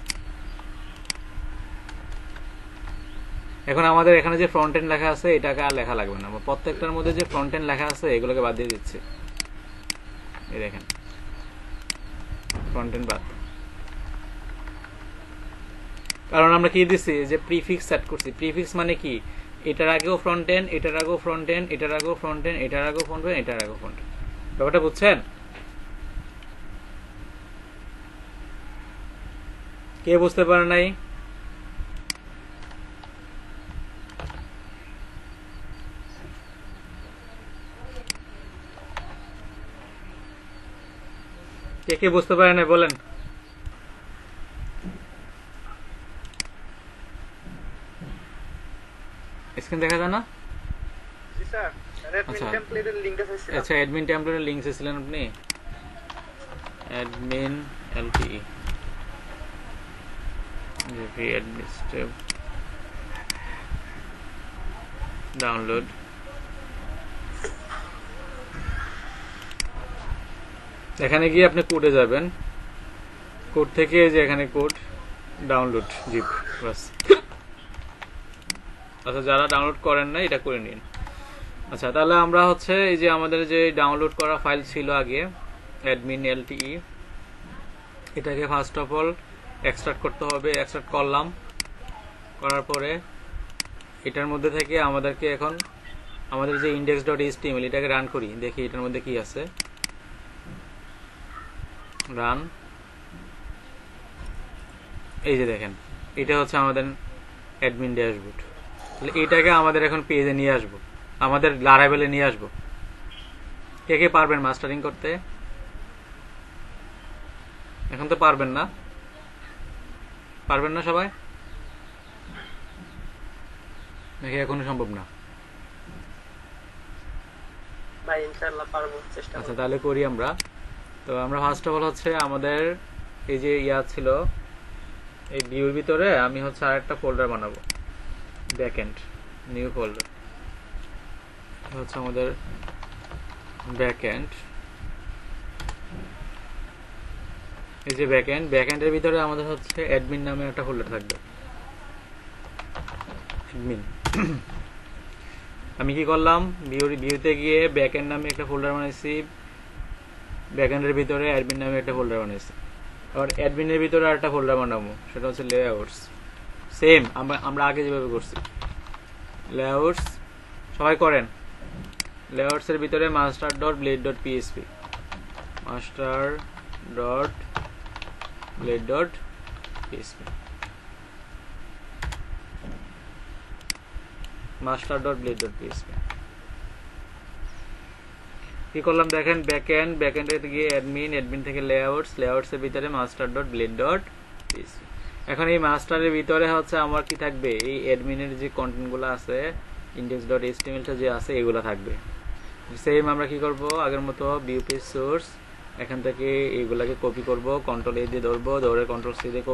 এখন আমাদের এখানে যে ফ্রন্ট এন্ড লেখা আছে এটাকে আর লেখা লাগবে না। প্রত্যেকটার মধ্যে যে ফ্রন্ট এন্ড লেখা আছে এগুলোকে বাদ দিয়ে দিচ্ছে। এই দেখেন, ফ্রন্ট এন্ড বাদ। কারণ আমরা কি দিচ্ছি, যে প্রিফিক্স সেট করছি। প্রিফিক্স মানে কি, এটার আগেও ফ্রন্ট এন্ড, এটার আগেও ফ্রন্ট এন্ড, এটার আগেও ফ্রন্ট এন্ড, এটার আগেও ফ্রন্ট এন্ড, এটার আগেও ফ্রন্ট এন্ড। ব্যাপারটা বুঝছেন? কে বুঝতে পারে নাই? কে কে বুঝতে পারে নাই বলেন। স্ক্রিন দেখা যায় না? জি স্যার, অ্যাডমিন টেমপ্লেটের লিংকটা চাইছিলাম। আচ্ছা, অ্যাডমিন টেমপ্লেটের লিংক চাইছিলেন আপনি? Admin LTE GP administrative download. এখানে গিয়ে আপনি কোডে যাবেন, কোড থেকে যে এখানে কোড ডাউনলোড জিপ, বাস। আচ্ছা, যারা ডাউনলোড করেন না এটা করে নিন। আচ্ছা, তাহলে আমরা হচ্ছে এই যে আমাদের যে ডাউনলোড করা ফাইল ছিল আগে অ্যাডমিন এলটিই, এটাকে ফার্স্ট অফ অল এক্সট্রাক্ট করতে হবে। এক্সট্রাক্ট করলাম, করার পরে এটার মধ্যে থেকে আমাদেরকে এখন আমাদের যে index.html এটাকে রান করি, দেখি এটার মধ্যে কি আছে। রান। এই যে দেখেন, এটা হচ্ছে আমাদের অ্যাডমিন ড্যাশবোর্ড। তাহলে এটাকে আমাদের এখন পেজে নিয়ে আসবো, আমাদের লারাভেলে নিয়ে আসবো। কে কে পারবেন মাস্টারিং করতে? এখন তো পারবেন না, পারবেন না সবাই নাকি এখনো সম্ভব না? ভাই ইনশাআল্লাহ পারবো, চেষ্টা করব। আচ্ছা, তাহলে করি আমরা। তো আমরা ফার্স্ট অফ অল হচ্ছে আমাদের এই যে ছিল এই ভিউর ভিতরে আমি হচ্ছে আরেকটা ফোল্ডার বানাবো, ব্যাকএন্ড নিউ ফোল্ডার। হচ্ছে আমাদের ব্যাকএন্ড। এই যে ব্যাকএন্ডের ভিতরে আমাদের হচ্ছে অ্যাডমিন নামে একটা ফোল্ডার থাকবে, অ্যাডমিন। আমি কি করলাম, ভিউতে গিয়ে ব্যাকএন্ড নামে একটা ফোল্ডার বানাইছি, ব্যাকএন্ডের ভিতরে অ্যাডমিন নামে একটা ফোল্ডার বানাইছি। আর অ্যাডমিনের ভিতরে আরেকটা ফোল্ডার বানাবো, সেটা হচ্ছে লেআউটস। সেম আমরা আগে যেভাবে করছি, লেআউটস সবাই করেন। লেআউটসের ভিতরে master.blade.php, master.blade.php, master.blade.php। কি করলাম দেখেন, ব্যাকএন্ডে গিয়ে অ্যাডমিন থেকে লেআউটস এর ভিতরে master.blade.php। এখন এই মাস্টারের ভিতরে হচ্ছে আমার কি থাকবে, এই অ্যাডমিনের যে কন্টেন্ট গুলো আছে, index.html যে আছে এগুলা থাকবে। সেম আমরা কি করব, আগের মতো ভিউ পেজ সোর্স, এখান থেকে এইগুলাকে কপি করব, কন্ট্রোল এ দিয়ে ধরবো, ধরে কন্ট্রোল সি দিয়ে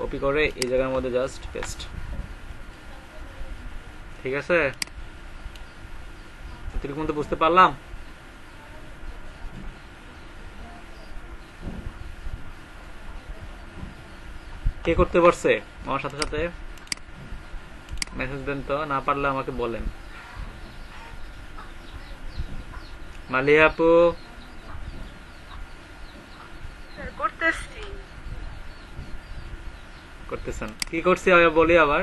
কপি করে এই জায়গার মধ্যে জাস্ট পেস্ট। ঠিক আছে, এতটুকু তো বুঝতে পারলাম। কে করতে পারছে আমার সাথে সাথে মেসেজ দেন তো, না পারলে আমাকে বলেন। মালিয়া আপু করতেছেন, কি করছি বলি আবার।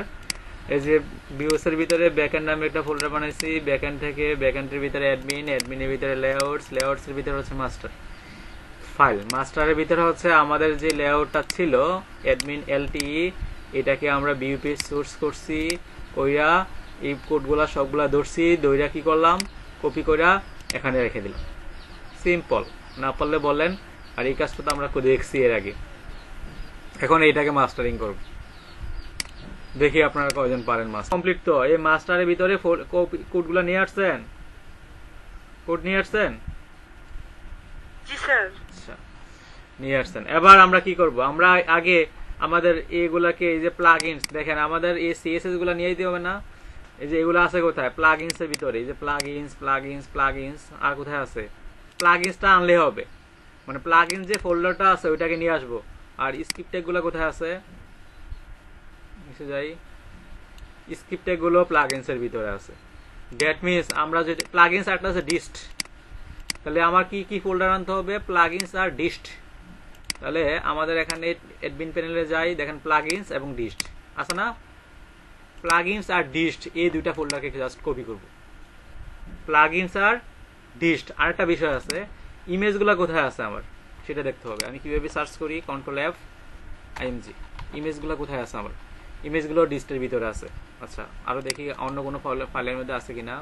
এই যে ভিউস এর ভিতরে ব্যাকএন্ড নামে একটা ফোল্ডার বানাইছি, ব্যাকএন্ড থেকে ব্যাকএন্ডের ভিতরে অ্যাডমিনের ভিতরে লেআউটস এর ভিতরে হচ্ছে মাস্টার ফাইল, মাস্টারের ভিতরে হচ্ছে আমাদের যে লেআউটটা ছিল অ্যাডমিন এলটিই, এটাকে আমরা ভিউ পেজ সোর্স করছি, কইরা এই কোডগুলা সবগুলা ধরছি, দইরা কি করলাম, কপি কইরা এখানে রেখে দিলাম। সিম্পল, না পারলে বলেন। আর এই কাজটা তো আমরা দেখছি এর আগে। এখন এইটাকে মাস্টারিং করব, দেখি আপনারা কয়জন পারেন। মাস্টার কমপ্লিট তো। এই মাস্টারের ভিতরে কোডগুলো নিয়ে আসছেন, কোড নিয়ে আসছেন? জি স্যার। আচ্ছা, নিয়ে আসছেন। এবার আমরা কি করব, আমরা আগে আমাদের এগুলাকে, এই যে প্লাগইনস দেখেন, আমাদের এই সিএসএস গুলা নিয়ে দিতে হবে না? এই যে এগুলো আছে কোথায়? প্লাগইনস এর ভিতরে। এই যে প্লাগইনস আর কোথায় আছে? প্লাগইনসটা আনলে হবে, মানে প্লাগইন যে ফোল্ডারটা আছে ওইটাকে নিয়ে আসবো। আর স্ক্রিপ্ট ট্যাগ গুলো কোথায় আছে? নিচে যাই, স্ক্রিপ্ট ট্যাগ গুলো প্লাগইনস এর ভিতরে আছে। দ্যাট মিন্স আমরা যদি প্লাগইনস একটা আছে ডিস্ট, তাহলে আমার কি কি ফোল্ডার আনতে হবে? প্লাগইনস আর ডিস্ট। তাহলে আমাদের এখানে অ্যাডমিন প্যানেলে যাই, দেখেন প্লাগইনস এবং ডিস্ট আছে না? প্লাগইনস আর ডিস্ট এই দুইটা ফোল্ডারকে জাস্ট কপি করব। প্লাগইনস আর ডিস্ট। আরেকটা বিষয় আছে, ইমেজগুলো কোথায় আছে আমার সেটা দেখতে হবে। আমি কিভাবে সার্চ করি? Control F IMG. ইমেজগুলো কোথায় আছে আমার? ইমেজগুলো ডিস্টের ভিতরে আছে। আচ্ছা, আরো দেখি অন্য কোনো ফাইলের মধ্যে আছে কিনা।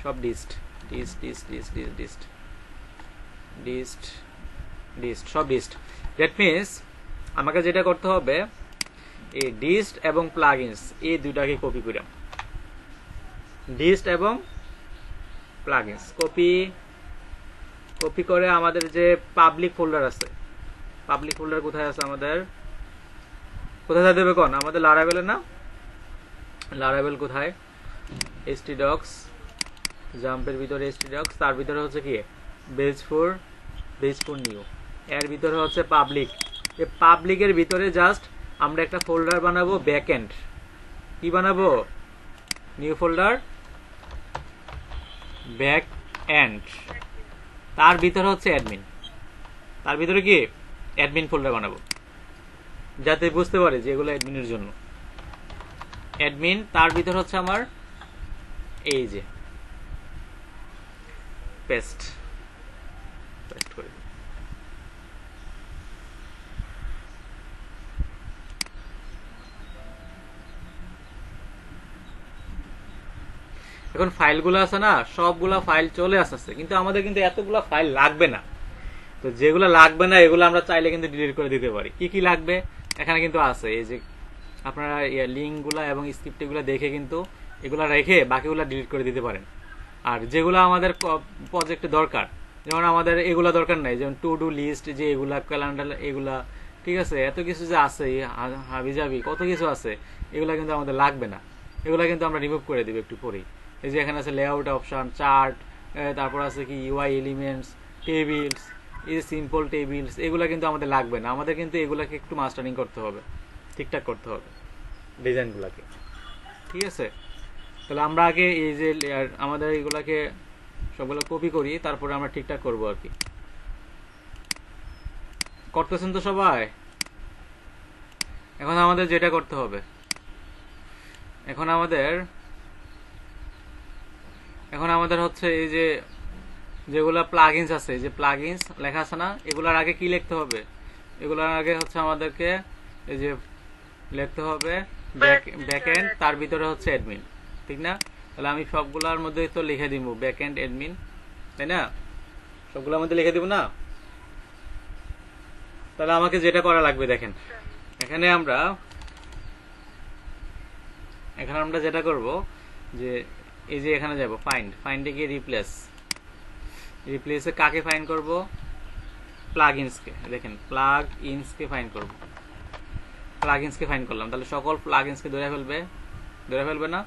সব dist dist dist dist dist dist dist dist, সব ডিস্ট। দ্যাট মিনস আমাকে যেটা করতে হবে, এই ডিস্ট এবং প্লাগইনস এই দুইটাকে কপি করি। ডিস্ট এবং প্লাগইনস কপি করে আমাদের যে পাবলিক ফোল্ডার আছে, পাবলিক ফোল্ডার কোথায় আছে আমাদের? কোথায় দেবে কোন? আমাদের লারাভেলে না? লারাভেল কোথায়? htdocs, জাম্পের ভিতরে htdocs, তার ভিতরে হচ্ছে কি বেজ ফর নিউ, এর ভিতরে হচ্ছে পাবলিক। এই পাবলিকের ভিতরে জাস্ট আমরা একটা ফোল্ডার বানাবো ব্যাকএন্ড। কি বানাবো? New folder backend. তার ভিতরে হচ্ছে অ্যাডমিন, তার ভিতরে কি অ্যাডমিন ফোল্ডার বানাবো, যাতে বুঝতে পারে যে এগুলো অ্যাডমিনের জন্য। অ্যাডমিন, তার ভিতর হচ্ছে আমার এই যে পেস্ট করে এখন ফাইলগুলো আছে না, সবগুলা ফাইল চলে আসছে, কিন্তু আমাদের কিন্তু এতগুলা ফাইল লাগবে না। তো যেগুলো লাগবে না এগুলো আমরা চাইলে কিন্তু ডিলিট করে দিতে পারি। কি কি লাগবে এখানে কিন্তু আছে, এই যে আপনারা লিঙ্কগুলা এবং স্ক্রিপ্টগুলো দেখে কিন্তু এগুলা রেখে বাকিগুলা ডিলিট করে দিতে পারেন। আর যেগুলো আমাদের প্রজেক্টে দরকার, যেমন আমাদের এগুলা দরকার নাই, যেমন টু ডু লিস্ট, যে এগুলা ক্যালেন্ডার, এগুলা ঠিক আছে, এত কিছু যে আছে হাবিজাবি কত কিছু আছে, এগুলা কিন্তু আমাদের লাগবে না। এগুলা কিন্তু আমরা রিমুভ করে দিব একটু পরেই। এই যে এখানে আছে লেআউট অপশন, চার্ট, তারপর আছে কি ইউআই এলিমেন্টস, টেবিলস, এই যে সিম্পল টেবিলস, এগুলা কিন্তু আমাদের লাগবে না। আমাদের কিন্তু এগুলাকে একটু মাস্টারিং করতে হবে, ঠিকঠাক করতে হবে ডিজাইনগুলাকে, ঠিক আছে? তাহলে আমরা আগে এই যে আমাদের এগুলাকে সবগুলো কপি করি, তারপরে আমরা ঠিকঠাক করবো আর কি। করতেছেন তো সবাই? এখন আমাদের যেটা করতে হবে, এখন আমাদের হচ্ছে এই যে যেগুলা প্লাগইনস আছে, যে প্লাগইনস লেখা আছে না, এগুলার আগে কি লিখতে হবে? এগুলার আগে হচ্ছে আমাদেরকে এই যে লিখতে হবে ব্যাকএন্ড, তার ভিতরে হচ্ছে অ্যাডমিন, ঠিক না? তাহলে আমি সবগুলোর মধ্যে তো লিখে দিব ব্যাকএন্ড অ্যাডমিন, তাই না? সবগুলোর মধ্যে লিখে দিব না? তাহলে আমাকে যেটা করা লাগবে দেখেন, এখানে আমরা যেটা করব, যে এই যে এখানে যাব ফাইন্ডে গিয়ে রিপ্লেসে কাকে ফাইন্ড করব? প্লাগইনসকে। দেখেন প্লাগইনসকে ফাইন্ড করব, প্লাগইনসকে ফাইন্ড করলাম। তাহলে সকল প্লাগইনসকে ধরে ফেলবে না?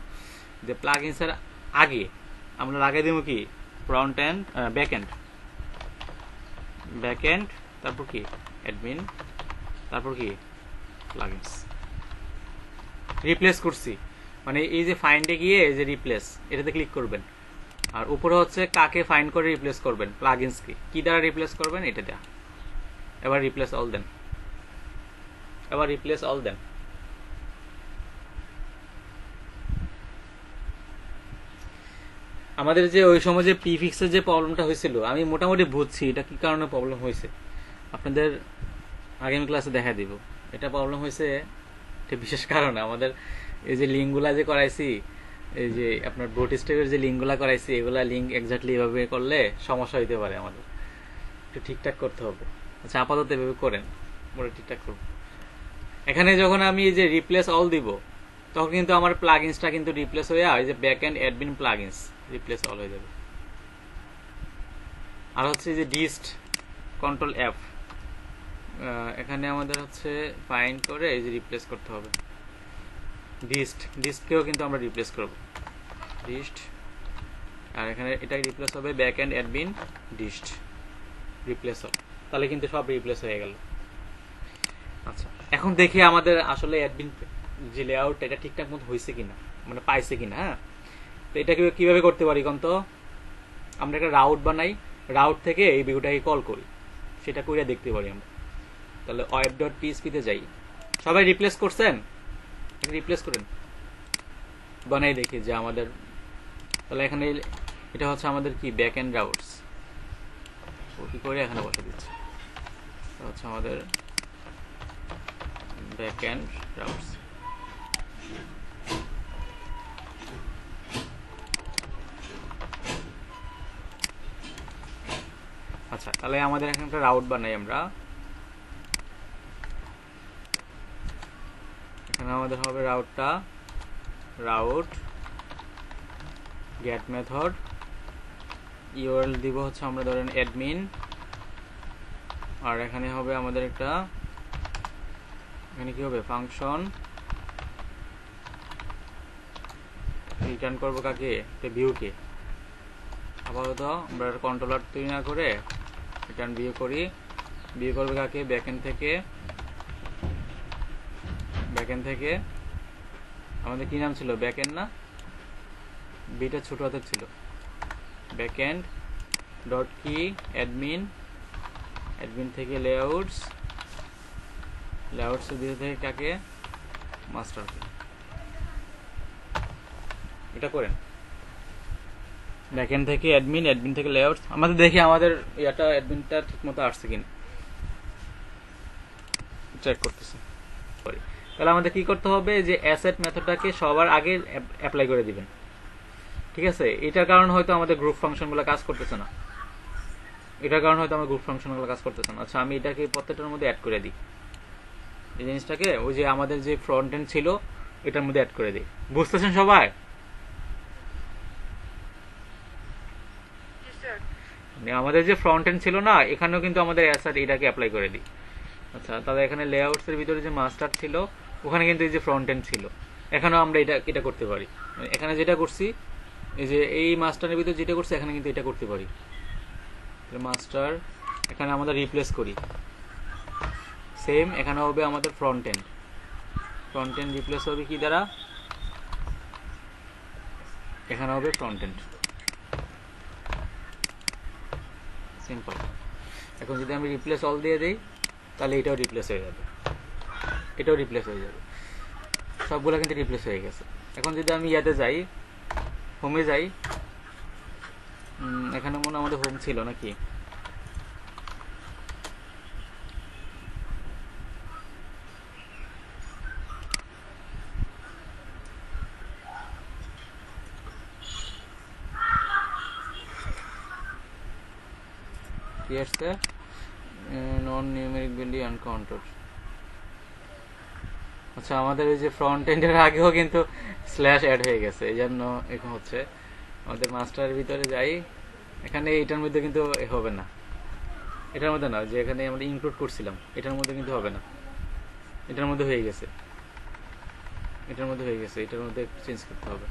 যে প্লাগইনসের আগে আমরা লাগাই দেব কি ফ্রন্ট এন্ড ব্যাকএন্ড, তারপর কি অ্যাডমিন, তারপর কি প্লাগইনস। রিপ্লেস করছি মানে এই যে ফাইন্ডে গিয়ে এই যে রিপ্লেস, এটাতে ক্লিক করবেন। আর উপরে হচ্ছে কাকে ফাইন্ড করে রিপ্লেস করবেন? প্লাগইনসকে। কি দ্বারা রিপ্লেস করবেন? এটা দেয়া। এবার রিপ্লেস অল দেন, আমাদের যে ওই সময় যে প্রিফিক্সের যে প্রবলেমটা হয়েছিল, আমি মোটামুটি বুঝছি এটা কি কারণে প্রবলেম হয়েছে, আপনাদের আগামী ক্লাসে দেখা দিব। এটা প্রবলেম হয়েছে এটা বিশেষ কারণে, আমাদের এই যে লিঙ্কগুলা যে করাইছি, এই যে আপনার বুটস্ট্র্যাপের যে লিঙ্কগুলা করাইছি, এগুলা লিঙ্ক এক্স্যাক্টলি এভাবে করলে সমস্যা হইতে পারে, আমাদের একটু ঠিকঠাক করতে হবে। আচ্ছা, আপাতত এভাবে করেন, পরে ঠিকঠাক করব। এখানে যখন আমি এই যে রিপ্লেস অল দিব, তখন কিন্তু আমার প্লাগইনসটা কিন্তু রিপ্লেস হয়ে এই যে backend admin plugins replace all হয়ে যাবে। আর হচ্ছে যে ডিস্ট কন্ট্রোল এফ, এখানে আমাদের হচ্ছে ফাইন্ড করে এই যে রিপ্লেস করতে হবে ডিস্টকেও কিন্তু আমরা রিপ্লেস করব ডিস্ট, আর এখানে এটা রিপ্লেস হবে back end admin dist replace হবে, তাহলে কিন্তু সব রিপ্লেস হয়ে গেল। আচ্ছা, এখন দেখি আমাদের আসলে অ্যাডমিন যে লেআউট এটা ঠিকঠাক মতো হয়েছে কিনা, মানে পাইছে কিনা। হ্যাঁ, তো এটা কিভাবে করতে পারি কোন তো, আমরা একটা রাউট বানাই, রাউট থেকে এই ভিউটাকে কল করি, সেটা করে দেখতে পারি আমরা। তাহলে web.php তে যাই, সবাই রিপ্লেস করছেন, রিপ্লেস করেন, বানাই দেখি যে আমাদের, তাহলে এখানে এটা হচ্ছে আমাদের কি ব্যাক এন্ড রাউটস, কপি করে এখানে বসে দিচ্ছি, এটা হচ্ছে আমাদের ব্যাক এন্ড রাউটস। আচ্ছা, তাহলে আমাদের এখানে একটা রাউট বানাই আমরা, এখানে আমাদের হবে রাউটটা রাউট গেট মেথড, ইউআরএল দিব হচ্ছে আমরা ধরেন অ্যাডমিন, আর এখানে হবে আমাদের একটা, এখানে কি হবে ফাংশন, রিটার্ন করবো কাকে, ভিউকে। আপাতত আমরা কন্ট্রোলার তৈরি না করে রিটার্ন ভিউ করি, ভিউ করবে কাকে, ব্যাকএন্ড থেকে। ব্যাকএন্ড থেকে আমাদের কি নাম ছিল, ব্যাকএন্ড না, বিটা ছোট হাতের ছিল, ব্যাকএন্ড ডট কি অ্যাডমিন, অ্যাডমিন থেকে লেআউটস, লেআউটস ভিতর থেকে কাকে, মাস্টারকে। এটা করেন ব্যাকএন্ড থেকে অ্যাডমিন, অ্যাডমিন থেকে লেআউটস, আমাদের দেখি আমাদের এটা অ্যাডমিনটা ঠিকমতো আসছে কিনা, চেক করতেছি। তাহলে আমাদের কি করতে হবে, যে অ্যাসেট মেথডটাকে সবার আগে অ্যাপ্লাই করে দিবেন, ঠিক আছে। এটার কারণ হয়তো আমাদের গ্রুপ ফাংশনগুলো কাজ করতেছে না, এটার কারণ হয়তো আমার গ্রুপ ফাংশনগুলো কাজ করতেছে না। আচ্ছা, আমি এটাকে প্রত্যেকটার মধ্যে অ্যাড করে দিই, এই জিনিসটাকে ওই যে আমাদের যে ফ্রন্ট এন্ড ছিল এটার মধ্যে অ্যাড করে দিই। বুঝতেছেন সবাই? আমাদের যে ফ্রন্ট এন্ড ছিল না, এখানেও কিন্তু আমাদের অ্যাসেট এটাকে অ্যাপ্লাই করে দিই। আচ্ছা, তাহলে এখানে লেআউটস এর ভিতরে যে মাস্টার ছিল ওখানে কিন্তু এই যে ফ্রন্ট এন্ড ছিল, এখানেও আমরা এটা করতে পারি। এখানে যেটা করছি, এই যে এই মাস্টারের ভিতরে যেটা করছি এখানে কিন্তু এটা করতে পারি। মাস্টার এখানে আমাদের রিপ্লেস করি, সেম এখানে হবে আমাদের front end, front end replace হবে কি দ্বারা, এখানে হবে ফ্রন্ট এন্ড, সিম্পল। এখন যদি আমি রিপ্লেস অল দিয়ে দিই তাহলে এটাও রিপ্লেস হয়ে যাবে, এটাও রিপ্লেস হয়ে যাবে, সবগুলো কিন্তু রিপ্লেস হয়ে গেছে। এখন যদি আমি ইয়াতে যাই, হোমে যাই, এখানে মনে আমাদের হোম ছিল নাকি, কি আসছে, নন নিউমেরিক ভ্যালু আনকাউন্টেড। আচ্ছা, আমাদের এই যে ফ্রন্ট এন্ডের আগেও কিন্তু স্ল্যাশ অ্যাড হয়ে গেছে, এই জন্য এখন হচ্ছে আমাদের মাস্টারের ভিতরে যাই, এখানে এটার মধ্যে কিন্তু হবে না, এটার মধ্যে না, যে এখানে আমরা ইনক্লুড করছিলাম এটার মধ্যে কিন্তু হবে না, এটার মধ্যে হয়ে গেছে, এটার মধ্যে হয়ে গেছে, এটার মধ্যে চেঞ্জ করতে হবে।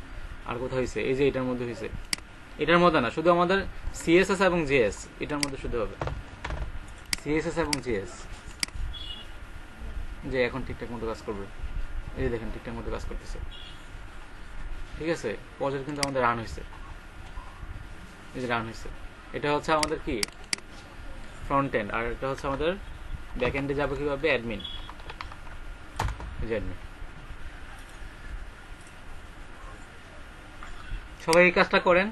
আর কোথাও হয়েছে, এই যে এটার মধ্যে হয়েছে, এটার মধ্যে না, শুধু আমাদের সিএসএস এবং জেএস এটার মধ্যে শুধু হবে, সিএসএস এবং জেএস, যে এখন ঠিকঠাক মতো কাজ করবে, এই দেখেন ঠিকঠাক মতো কাজ করতেছে, ঠিক আছে। প্রজেক্ট কিন্তু আমাদের রান হয়েছে, এই যে রান হয়েছে। এটা হচ্ছে আমাদের কি ফ্রন্ট এন্ড, আর এটা হচ্ছে আমাদের ব্যাক এন্ডে যাবে কিভাবে, অ্যাডমিন, অ্যাডমিন। সবাই এই কাজটা করেন,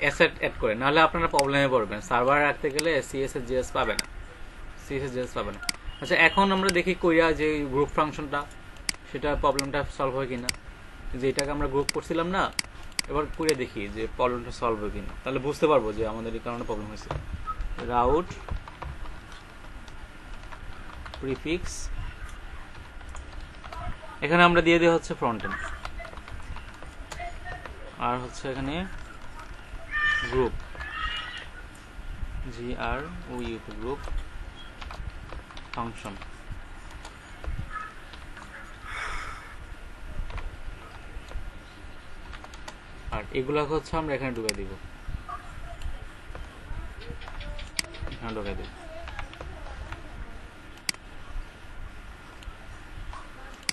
অ্যাসেট অ্যাড করেন, নাহলে আপনারা প্রবলেমে পড়বেন, সার্ভার রাখতে গেলে সিএসএস জেএস পাবে না, সিএসএস জেএস পাবে না। আচ্ছা, এখন আমরা দেখি কইরা যে গ্রুপ ফাংশনটা, সেটা প্রবলেমটা সলভ হয় কিনা, যে এটাকে আমরা গ্রুপ করছিলাম না, এবার করে দেখি যে প্রবলেমটা সলভ হয় কিনা, তাহলে বুঝতে পারবো যে আমাদের এই কারণে প্রবলেম হয়েছে। রাউট প্রিফিক্স, এখানে আমরা দিয়ে দিই হচ্ছে ফ্রন্ট এন্ড, আর হচ্ছে এখানে গ্রুপ, GROUP গ্রুপ ফাংশন। আর এগুলা হচ্ছে আমরা এখানে ঢুকে দিব, এখানে ঢুকে দিব।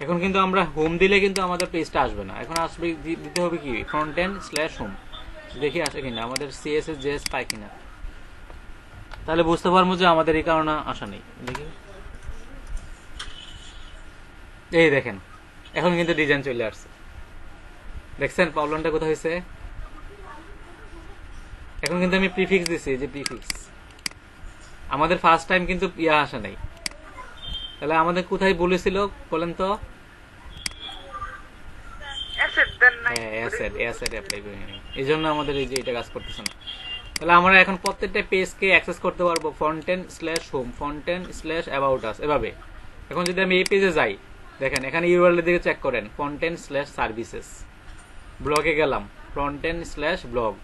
এখন কিন্তু আমরা হোম দিলে কিন্তু আমাদের পেজটা আসবে না, এখন আসবে দিতে হবে কি frontend/home। দেখি আসে কিনা, আমাদের CSS JS পায় কিনা, তাহলে বুঝতে পারবো যে আমাদের এই কারণে আসা নেই। দেখি, এই দেখেন এখন কিন্তু ডিজাইন চলে আসছে, দেখছেন প্রবলেমটা কোথায় হয়েছে? এখন কিন্তু আমি প্রিফিক্স দিছি, যে প্রিফিক্স আমাদের ফার্স্ট টাইম কিন্তু ইয়া আসা নাই। তাহলে আমাদের কোথায় বলেছিল বলেন তো? অ্যাসেট দেন নাই। অ্যাসেট অ্যাপ্লাই করি নাই, এই জন্য আমাদের এই যে এটা কাজ করতেছে না। তাহলে আমরা এখন প্রত্যেকটা পেজকে অ্যাক্সেস করতে পারবো frontend/home, frontend/about us এভাবে। এখন যদি আমি এই পেজে যাই, দেখেন এখানে ইউআরএল এর দিকে চেক করেন, frontend/services। ব্লগে গেলাম, frontend/blog,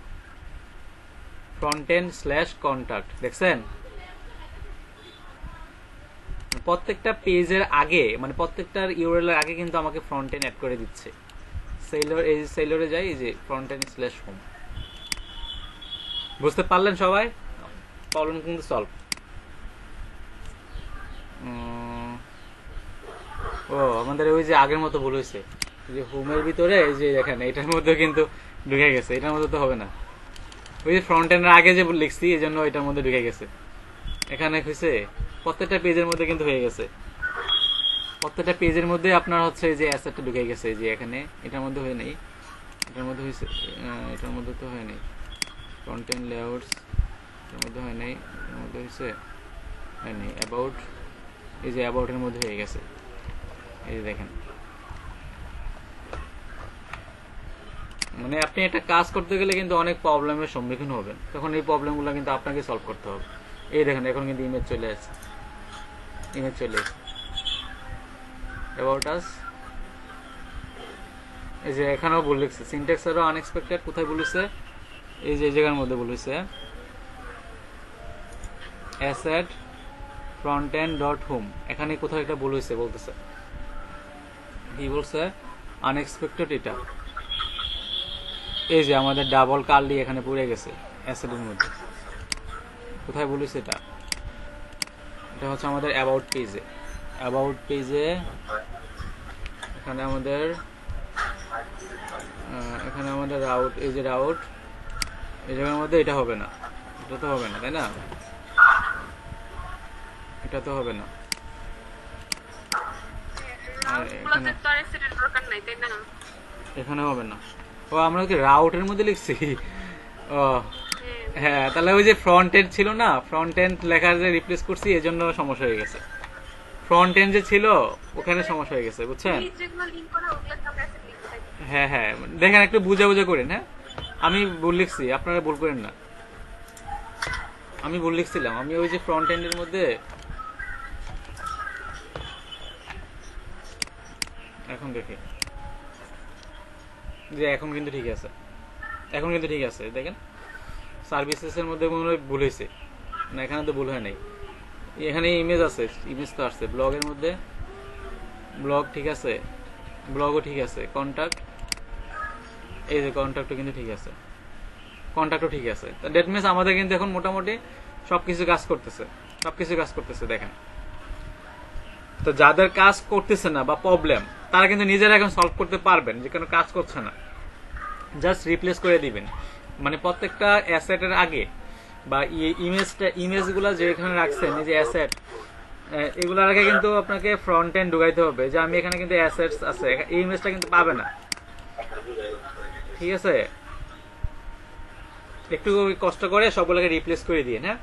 frontend/contact, দেখছেন? প্রত্যেকটা পেজের আগে, মানে প্রত্যেকটার ইউআরএল এর আগে কিন্তু আমাকে ফ্রন্ট-এন্ড অ্যাড করে দিচ্ছে। সেলরে যাই, এই যে frontend/home। বুঝতে পারলেন সবাই? প্রবলেম কিন্তু সলভ। ও আমাদের ওই যে আগের মতো ভুল হয়েছে, যে হোমের ভিতরে এই যে দেখেন এটার মধ্যে কিন্তু ঢুকে গেছে, এটার মধ্যে তো হবে না। ওই যে ফ্রন্ট-এন্ডের আগে যে লিখছি এই জন্য এটার মধ্যে ঢুকে গেছে। এখানে হয়েছে প্রত্যেকটা পেজের মধ্যে কিন্তু হয়ে গেছে, প্রত্যেকটা পেজের মধ্যে আপনার হচ্ছে যে অ্যাসেটটা ঢুকে গেছে, যে এখানে এটার মধ্যে হয়ে নেই, এটার মধ্যে হয়েছে, এটার মধ্যে তো হয় নাই। ফ্রন্ট-এন্ড লেআউটস এর মধ্যে হয় নাই, এর মধ্যে হয়েছে হয় নাই। অ্যাবাউট, এই যে অ্যাবাউটের মধ্যে হয়ে গেছে, এই যে দেখেন। মানে আপনি একটা কাজ করতে গেলে কিন্তু অনেক প্রবলেমের সম্মুখীন হবেন, তখন এই প্রবলেমগুলো কিন্তু আপনাকে সলভ করতে হবে। এই দেখেন এখন কিন্তু ইমেজ চলে আসছে, ইমেজ চলে আসছে অ্যাবাউট আস। এই যে এখানেও ভুল লিখছে, সিনট্যাক্স এরও আনএক্সপেক্টেড। কোথায় বলেছে? এই যে জায়গার মধ্যে বলেছে অ্যাসেট frontend.home, এখানে কোথাও একটা ভুল হয়েছে বলতেছে, কি বলছে? আনএক্সপেক্টেড। এটা এই যে আমাদের ডাবল কার্লি এখানে পড়ে গেছে অ্যাসেটের মধ্যে। কোথায় বলেছে এটা? এটা হচ্ছে আমাদের অ্যাবাউট পেজে। অ্যাবাউট পেজে এখানে আমাদের রাউট, এই যে রাউট, এই জায়গার মধ্যে এটা হবে না, এটা তো হবে না, তাই না? এটা তো হবে না। আর এখানে হবে না। ও আমরা কি রাউটের মধ্যে লিখছি? ও হ্যাঁ, তাহলে ওই যে ফ্রন্ট এন্ড ছিল না, ফ্রন্ট এন্ড লেখার যে রিপ্লেস করছি এজন্য সমস্যা হয়ে গেছে। ফ্রন্ট এন্ড যে ছিল ওখানে সমস্যা হয়ে গেছে, বুঝছেন? হ্যাঁ হ্যাঁ, দেখেন একটু বুঝা করেন। হ্যাঁ, আমি ভুল লিখছি, আপনারা ভুল করেন না। আমি ভুল লিখছিলাম, আমি ওই যে ফ্রন্ট এন্ডের মধ্যে এখন দেখি যে এখন কিন্তু ঠিক আছে, এখন কিন্তু ঠিক আছে। দেখেন সার্ভিসেস এর মধ্যে কোনো ভুল হয়েছে না, এখানে তো ভুল হয় নাই। এখানে ইমেজ আছে, ইমেজ তো আসছে। ব্লগের মধ্যে ব্লগ ঠিক আছে, ব্লগও ঠিক আছে। কন্টাক্ট, এই যে কন্টাক্টও কিন্তু ঠিক আছে, কন্টাক্টও ঠিক আছে। দ্যাট মিনস আমাদের কিন্তু এখন মোটামুটি সবকিছু কাজ করতেছে, দেখেন। তো যাদের কাজ করতেছে না বা প্রবলেম, তারা কিন্তু নিজেরা এখন সলভ করতে পারবেন, যে কোনো কাজ করছে না, জাস্ট রিপ্লেস করে দিবেন। মানে প্রত্যেকটা অ্যাসেটের আগে বা ইমেজগুলো যেখানে রাখছেন, এই যে অ্যাসেট, এগুলোর আগে কিন্তু আপনাকে ফ্রন্ট এন্ড ঢুকাইতে হবে, যে আমি এখানে কিন্তু অ্যাসেটস আছে, এই ইমেজটা কিন্তু পাবে না, ঠিক আছে? একটু কষ্ট করে সবগুলোকে রিপ্লেস করে দিয়ে, হ্যাঁ।